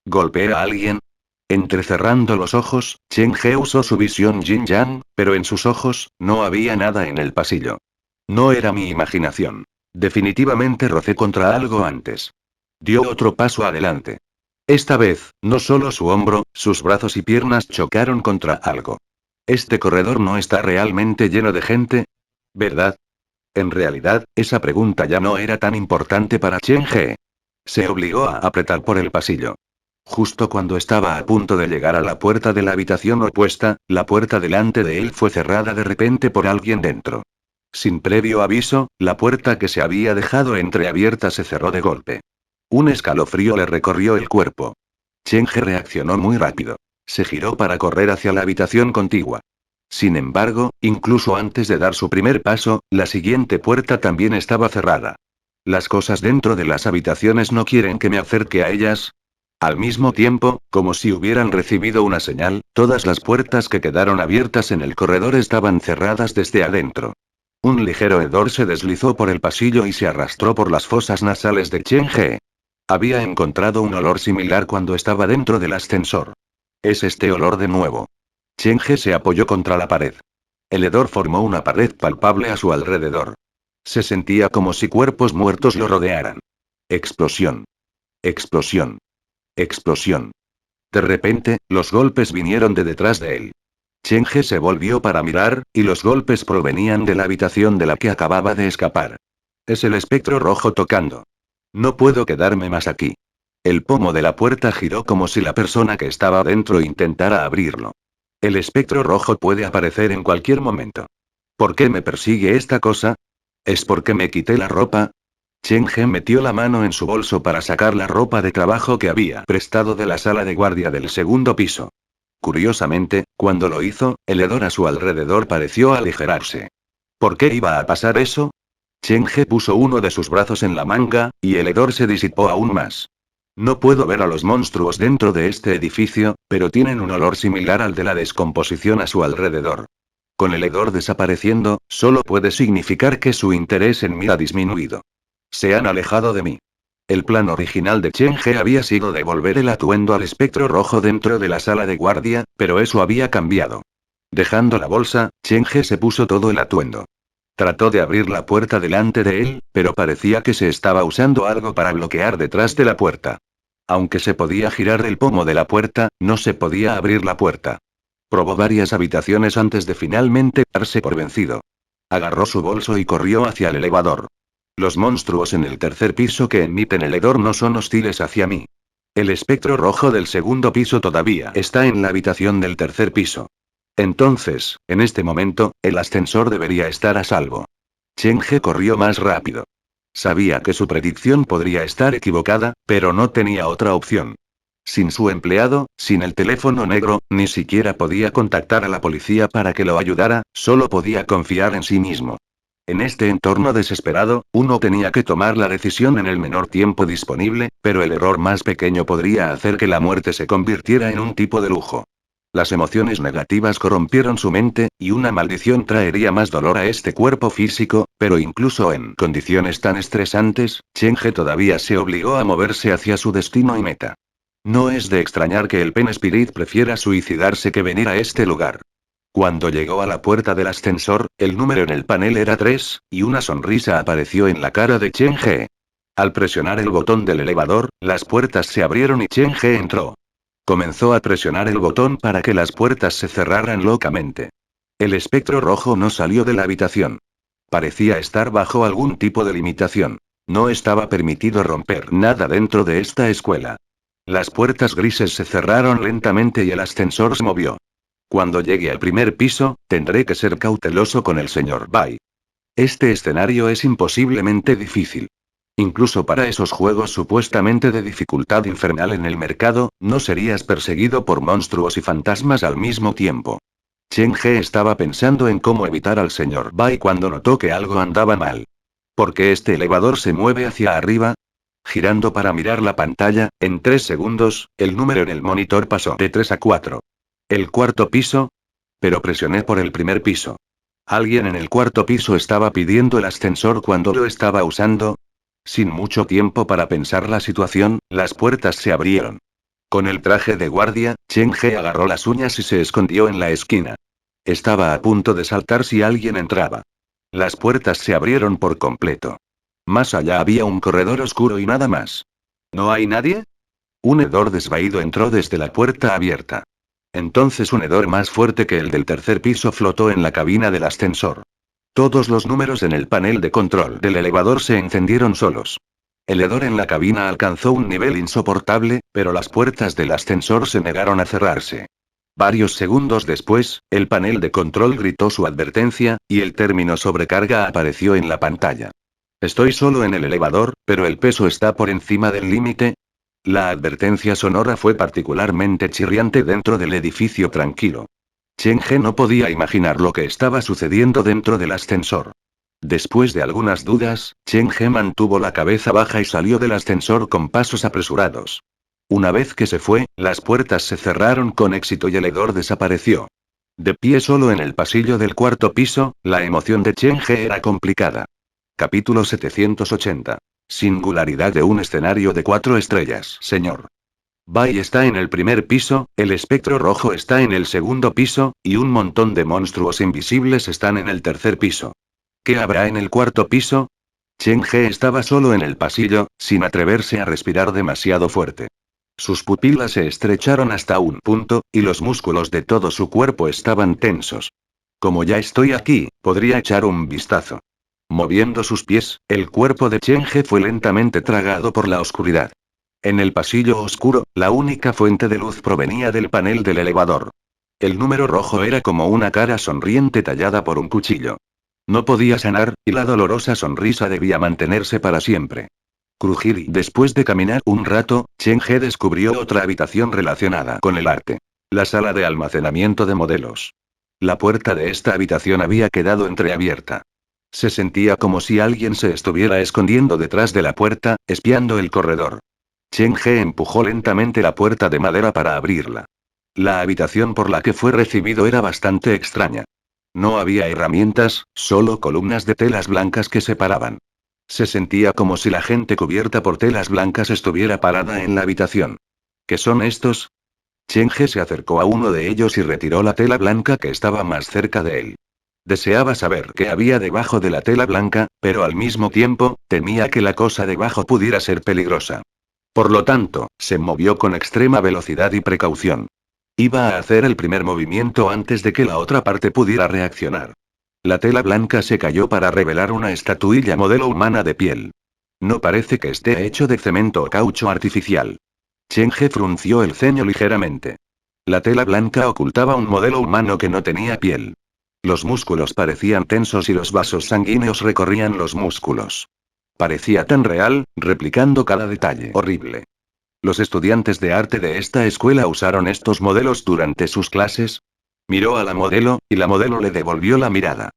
¿Golpeé a alguien? Entrecerrando los ojos, Chen He usó su visión Yin-Yang, pero en sus ojos, no había nada en el pasillo. No era mi imaginación. Definitivamente rocé contra algo antes. Dio otro paso adelante. Esta vez, no solo su hombro, sus brazos y piernas chocaron contra algo. Este corredor no está realmente lleno de gente, ¿verdad? En realidad, esa pregunta ya no era tan importante para Chen He. Se obligó a apretar por el pasillo. Justo cuando estaba a punto de llegar a la puerta de la habitación opuesta, la puerta delante de él fue cerrada de repente por alguien dentro. Sin previo aviso, la puerta que se había dejado entreabierta se cerró de golpe. Un escalofrío le recorrió el cuerpo. Chen He reaccionó muy rápido. Se giró para correr hacia la habitación contigua. Sin embargo, incluso antes de dar su primer paso, la siguiente puerta también estaba cerrada. Las cosas dentro de las habitaciones no quieren que me acerque a ellas. Al mismo tiempo, como si hubieran recibido una señal, todas las puertas que quedaron abiertas en el corredor estaban cerradas desde adentro. Un ligero hedor se deslizó por el pasillo y se arrastró por las fosas nasales de Chen He. Había encontrado un olor similar cuando estaba dentro del ascensor. Es este olor de nuevo. Chen He se apoyó contra la pared. El hedor formó una pared palpable a su alrededor. Se sentía como si cuerpos muertos lo rodearan. Explosión. Explosión. Explosión. De repente, los golpes vinieron de detrás de él. Chen He se volvió para mirar, y los golpes provenían de la habitación de la que acababa de escapar. Es el espectro rojo tocando. No puedo quedarme más aquí. El pomo de la puerta giró como si la persona que estaba dentro intentara abrirlo. El espectro rojo puede aparecer en cualquier momento. ¿Por qué me persigue esta cosa? ¿Es porque me quité la ropa? Chen He metió la mano en su bolso para sacar la ropa de trabajo que había prestado de la sala de guardia del segundo piso. Curiosamente, cuando lo hizo, el hedor a su alrededor pareció aligerarse. ¿Por qué iba a pasar eso? Chen He puso uno de sus brazos en la manga, y el hedor se disipó aún más. No puedo ver a los monstruos dentro de este edificio, pero tienen un olor similar al de la descomposición a su alrededor. Con el hedor desapareciendo, solo puede significar que su interés en mí ha disminuido. Se han alejado de mí. El plan original de Chen He había sido devolver el atuendo al espectro rojo dentro de la sala de guardia, pero eso había cambiado. Dejando la bolsa, Chen He se puso todo el atuendo. Trató de abrir la puerta delante de él, pero parecía que se estaba usando algo para bloquear detrás de la puerta. Aunque se podía girar el pomo de la puerta, no se podía abrir la puerta. Probó varias habitaciones antes de finalmente darse por vencido. Agarró su bolso y corrió hacia el elevador. Los monstruos en el tercer piso que emiten el hedor no son hostiles hacia mí. El espectro rojo del segundo piso todavía está en la habitación del tercer piso. Entonces, en este momento, el ascensor debería estar a salvo. Chen He corrió más rápido. Sabía que su predicción podría estar equivocada, pero no tenía otra opción. Sin su empleado, sin el teléfono negro, ni siquiera podía contactar a la policía para que lo ayudara, solo podía confiar en sí mismo. En este entorno desesperado, uno tenía que tomar la decisión en el menor tiempo disponible, pero el error más pequeño podría hacer que la muerte se convirtiera en un tipo de lujo. Las emociones negativas corrompieron su mente, y una maldición traería más dolor a este cuerpo físico, pero incluso en condiciones tan estresantes, Chen He todavía se obligó a moverse hacia su destino y meta. No es de extrañar que el Pen Spirit prefiera suicidarse que venir a este lugar. Cuando llegó a la puerta del ascensor, el número en el panel era 3, y una sonrisa apareció en la cara de Chen He. Al presionar el botón del elevador, las puertas se abrieron y Chen He entró. Comenzó a presionar el botón para que las puertas se cerraran locamente. El espectro rojo no salió de la habitación. Parecía estar bajo algún tipo de limitación. No estaba permitido romper nada dentro de esta escuela. Las puertas grises se cerraron lentamente y el ascensor se movió. Cuando llegue al primer piso, tendré que ser cauteloso con el señor Bai. Este escenario es imposiblemente difícil. Incluso para esos juegos supuestamente de dificultad infernal en el mercado, no serías perseguido por monstruos y fantasmas al mismo tiempo. Chen He estaba pensando en cómo evitar al señor Bai cuando notó que algo andaba mal. ¿Por qué este elevador se mueve hacia arriba? Girando para mirar la pantalla, en 3 segundos, el número en el monitor pasó de 3 a 4. ¿El cuarto piso? Pero presioné por el primer piso. ¿Alguien en el cuarto piso estaba pidiendo el ascensor cuando lo estaba usando? Sin mucho tiempo para pensar la situación, las puertas se abrieron. Con el traje de guardia, Chen He agarró las uñas y se escondió en la esquina. Estaba a punto de saltar si alguien entraba. Las puertas se abrieron por completo. Más allá había un corredor oscuro y nada más. ¿No hay nadie? Un hedor desvaído entró desde la puerta abierta. Entonces un hedor más fuerte que el del tercer piso flotó en la cabina del ascensor. Todos los números en el panel de control del elevador se encendieron solos. El hedor en la cabina alcanzó un nivel insoportable, pero las puertas del ascensor se negaron a cerrarse. Varios segundos después, el panel de control gritó su advertencia, y el término sobrecarga apareció en la pantalla. Estoy solo en el elevador, pero el peso está por encima del límite. La advertencia sonora fue particularmente chirriante dentro del edificio tranquilo. Chen He no podía imaginar lo que estaba sucediendo dentro del ascensor. Después de algunas dudas, Chen He mantuvo la cabeza baja y salió del ascensor con pasos apresurados. Una vez que se fue, las puertas se cerraron con éxito y el hedor desapareció. De pie solo en el pasillo del cuarto piso, la emoción de Chen He era complicada. Capítulo 780. Singularidad de un escenario de 4 estrellas. Señor. Bai está en el primer piso, el espectro rojo está en el segundo piso, y un montón de monstruos invisibles están en el tercer piso. ¿Qué habrá en el cuarto piso? Chen He estaba solo en el pasillo, sin atreverse a respirar demasiado fuerte. Sus pupilas se estrecharon hasta un punto, y los músculos de todo su cuerpo estaban tensos. Como ya estoy aquí, podría echar un vistazo. Moviendo sus pies, el cuerpo de Chen He fue lentamente tragado por la oscuridad. En el pasillo oscuro, la única fuente de luz provenía del panel del elevador. El número rojo era como una cara sonriente tallada por un cuchillo. No podía sanar, y la dolorosa sonrisa debía mantenerse para siempre. Crujir y después de caminar un rato, Chen He descubrió otra habitación relacionada con el arte. La sala de almacenamiento de modelos. La puerta de esta habitación había quedado entreabierta. Se sentía como si alguien se estuviera escondiendo detrás de la puerta, espiando el corredor. Chen He empujó lentamente la puerta de madera para abrirla. La habitación por la que fue recibido era bastante extraña. No había herramientas, solo columnas de telas blancas que separaban. Se sentía como si la gente cubierta por telas blancas estuviera parada en la habitación. ¿Qué son estos? Chen He se acercó a uno de ellos y retiró la tela blanca que estaba más cerca de él. Deseaba saber qué había debajo de la tela blanca, pero al mismo tiempo, temía que la cosa debajo pudiera ser peligrosa. Por lo tanto, se movió con extrema velocidad y precaución. Iba a hacer el primer movimiento antes de que la otra parte pudiera reaccionar. La tela blanca se cayó para revelar una estatuilla modelo humana de piel. No parece que esté hecho de cemento o caucho artificial. Chen He frunció el ceño ligeramente. La tela blanca ocultaba un modelo humano que no tenía piel. Los músculos parecían tensos y los vasos sanguíneos recorrían los músculos. Parecía tan real, replicando cada detalle horrible. ¿Los estudiantes de arte de esta escuela usaron estos modelos durante sus clases? Miró a la modelo, y la modelo le devolvió la mirada.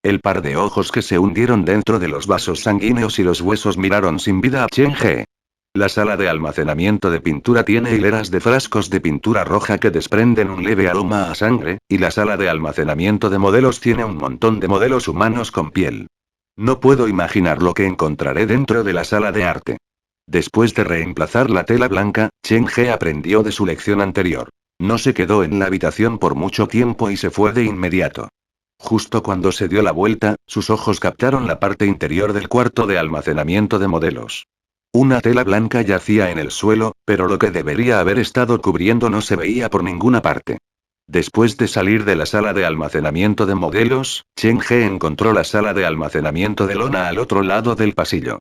El par de ojos que se hundieron dentro de los vasos sanguíneos y los huesos miraron sin vida a Chen He. La sala de almacenamiento de pintura tiene hileras de frascos de pintura roja que desprenden un leve aroma a sangre, y la sala de almacenamiento de modelos tiene un montón de modelos humanos con piel. No puedo imaginar lo que encontraré dentro de la sala de arte. Después de reemplazar la tela blanca, Chen He aprendió de su lección anterior. No se quedó en la habitación por mucho tiempo y se fue de inmediato. Justo cuando se dio la vuelta, sus ojos captaron la parte interior del cuarto de almacenamiento de modelos. Una tela blanca yacía en el suelo, pero lo que debería haber estado cubriendo no se veía por ninguna parte. Después de salir de la sala de almacenamiento de modelos, Chen He encontró la sala de almacenamiento de lona al otro lado del pasillo.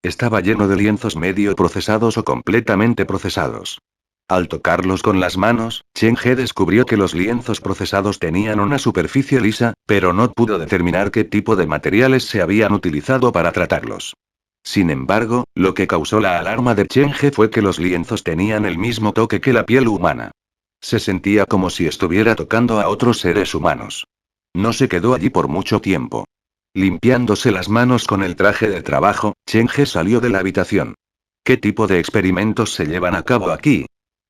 Estaba lleno de lienzos medio procesados o completamente procesados. Al tocarlos con las manos, Chen He descubrió que los lienzos procesados tenían una superficie lisa, pero no pudo determinar qué tipo de materiales se habían utilizado para tratarlos. Sin embargo, lo que causó la alarma de Chen He fue que los lienzos tenían el mismo toque que la piel humana. Se sentía como si estuviera tocando a otros seres humanos. No se quedó allí por mucho tiempo. Limpiándose las manos con el traje de trabajo, Chen He salió de la habitación. ¿Qué tipo de experimentos se llevan a cabo aquí?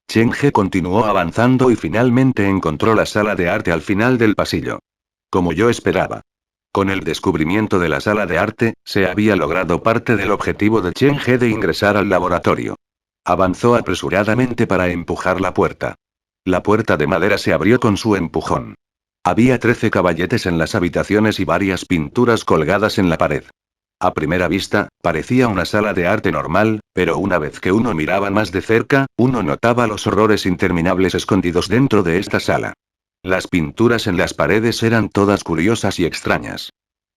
Chen He continuó avanzando y finalmente encontró la sala de arte al final del pasillo. Como yo esperaba. Con el descubrimiento de la sala de arte, se había logrado parte del objetivo de Chen He de ingresar al laboratorio. Avanzó apresuradamente para empujar la puerta. La puerta de madera se abrió con su empujón. Había 13 caballetes en las habitaciones y varias pinturas colgadas en la pared. A primera vista, parecía una sala de arte normal, pero una vez que uno miraba más de cerca, uno notaba los horrores interminables escondidos dentro de esta sala. Las pinturas en las paredes eran todas curiosas y extrañas.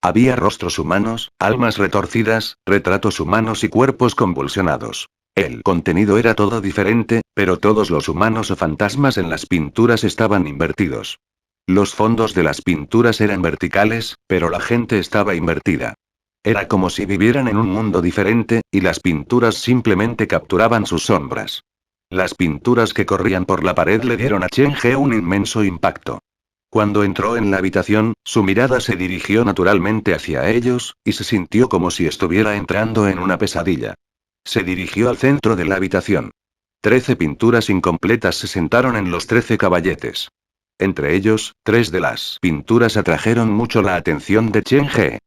Había rostros humanos, almas retorcidas, retratos humanos y cuerpos convulsionados. El contenido era todo diferente, pero todos los humanos o fantasmas en las pinturas estaban invertidos. Los fondos de las pinturas eran verticales, pero la gente estaba invertida. Era como si vivieran en un mundo diferente, y las pinturas simplemente capturaban sus sombras. Las pinturas que corrían por la pared le dieron a Chen He un inmenso impacto. Cuando entró en la habitación, su mirada se dirigió naturalmente hacia ellos, y se sintió como si estuviera entrando en una pesadilla. Se dirigió al centro de la habitación. 13 pinturas incompletas se sentaron en los 13 caballetes. Entre ellos, 3 de las pinturas atrajeron mucho la atención de Chen He.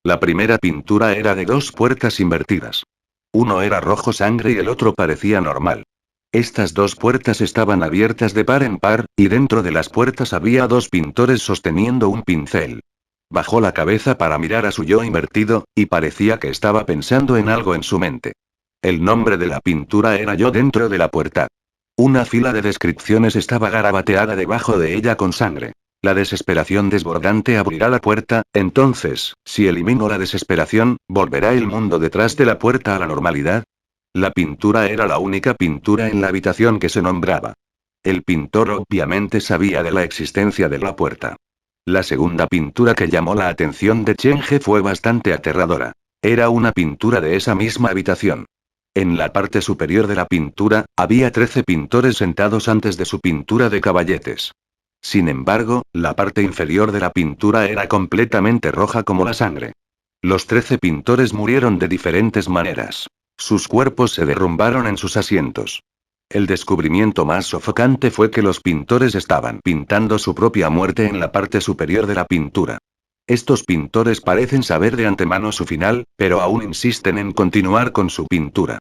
La primera pintura era de 2 puertas invertidas. Uno era rojo sangre y el otro parecía normal. Estas 2 puertas estaban abiertas de par en par, y dentro de las puertas había 2 pintores sosteniendo un pincel. Bajó la cabeza para mirar a su yo invertido, y parecía que estaba pensando en algo en su mente. El nombre de la pintura era Yo dentro de la puerta. Una fila de descripciones estaba garabateada debajo de ella con sangre. La desesperación desbordante abrirá la puerta, entonces, si elimino la desesperación, ¿volverá el mundo detrás de la puerta a la normalidad? La pintura era la única pintura en la habitación que se nombraba. El pintor obviamente sabía de la existencia de la puerta. La segunda pintura que llamó la atención de Chen He fue bastante aterradora. Era una pintura de esa misma habitación. En la parte superior de la pintura, había 13 pintores sentados antes de su pintura de caballetes. Sin embargo, la parte inferior de la pintura era completamente roja como la sangre. Los 13 pintores murieron de diferentes maneras. Sus cuerpos se derrumbaron en sus asientos. El descubrimiento más sofocante fue que los pintores estaban pintando su propia muerte en la parte superior de la pintura. Estos pintores parecen saber de antemano su final, pero aún insisten en continuar con su pintura.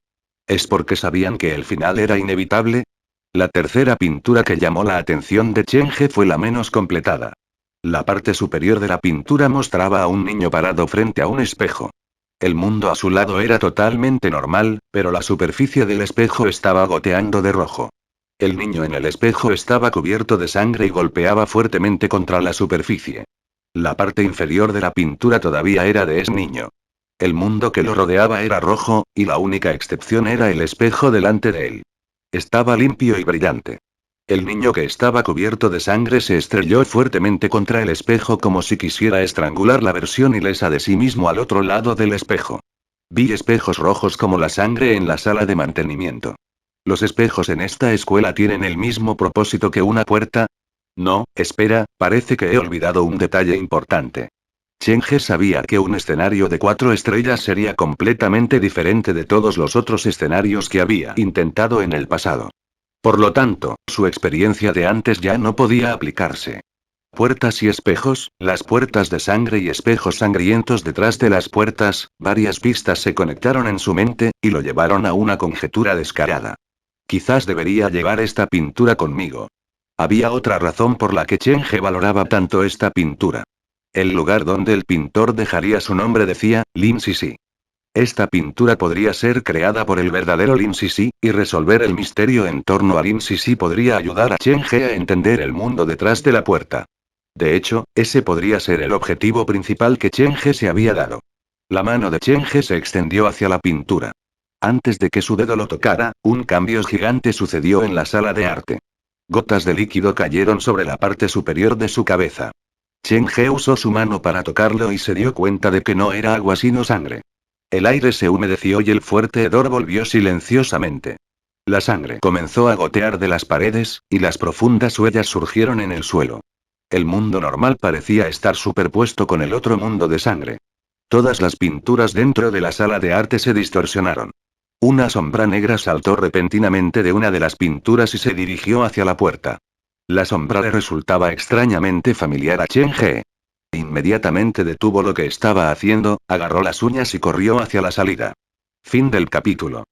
¿Es porque sabían que el final era inevitable? La tercera pintura que llamó la atención de Chen He fue la menos completada. La parte superior de la pintura mostraba a un niño parado frente a un espejo. El mundo a su lado era totalmente normal, pero la superficie del espejo estaba goteando de rojo. El niño en el espejo estaba cubierto de sangre y golpeaba fuertemente contra la superficie. La parte inferior de la pintura todavía era de ese niño. El mundo que lo rodeaba era rojo, y la única excepción era el espejo delante de él. Estaba limpio y brillante. El niño que estaba cubierto de sangre se estrelló fuertemente contra el espejo como si quisiera estrangular la versión ilesa de sí mismo al otro lado del espejo. Vi espejos rojos como la sangre en la sala de mantenimiento. ¿Los espejos en esta escuela tienen el mismo propósito que una puerta? No, espera, parece que he olvidado un detalle importante. Chen He sabía que un escenario de 4 estrellas sería completamente diferente de todos los otros escenarios que había intentado en el pasado. Por lo tanto, su experiencia de antes ya no podía aplicarse. Puertas y espejos, las puertas de sangre y espejos sangrientos detrás de las puertas, varias pistas se conectaron en su mente, y lo llevaron a una conjetura descarada. Quizás debería llevar esta pintura conmigo. Había otra razón por la que Chen He valoraba tanto esta pintura. El lugar donde el pintor dejaría su nombre decía, Lin Sisi. Esta pintura podría ser creada por el verdadero Lin Sisi, y resolver el misterio en torno a Lin Sisi podría ayudar a Chen He a entender el mundo detrás de la puerta. De hecho, ese podría ser el objetivo principal que Chen He se había dado. La mano de Chen He se extendió hacia la pintura. Antes de que su dedo lo tocara, un cambio gigante sucedió en la sala de arte. Gotas de líquido cayeron sobre la parte superior de su cabeza. Chen He usó su mano para tocarlo y se dio cuenta de que no era agua sino sangre. El aire se humedeció y el fuerte hedor volvió silenciosamente. La sangre comenzó a gotear de las paredes, y las profundas huellas surgieron en el suelo. El mundo normal parecía estar superpuesto con el otro mundo de sangre. Todas las pinturas dentro de la sala de arte se distorsionaron. Una sombra negra saltó repentinamente de una de las pinturas y se dirigió hacia la puerta. La sombra le resultaba extrañamente familiar a Chen He. Inmediatamente detuvo lo que estaba haciendo, agarró las uñas y corrió hacia la salida. Fin del capítulo.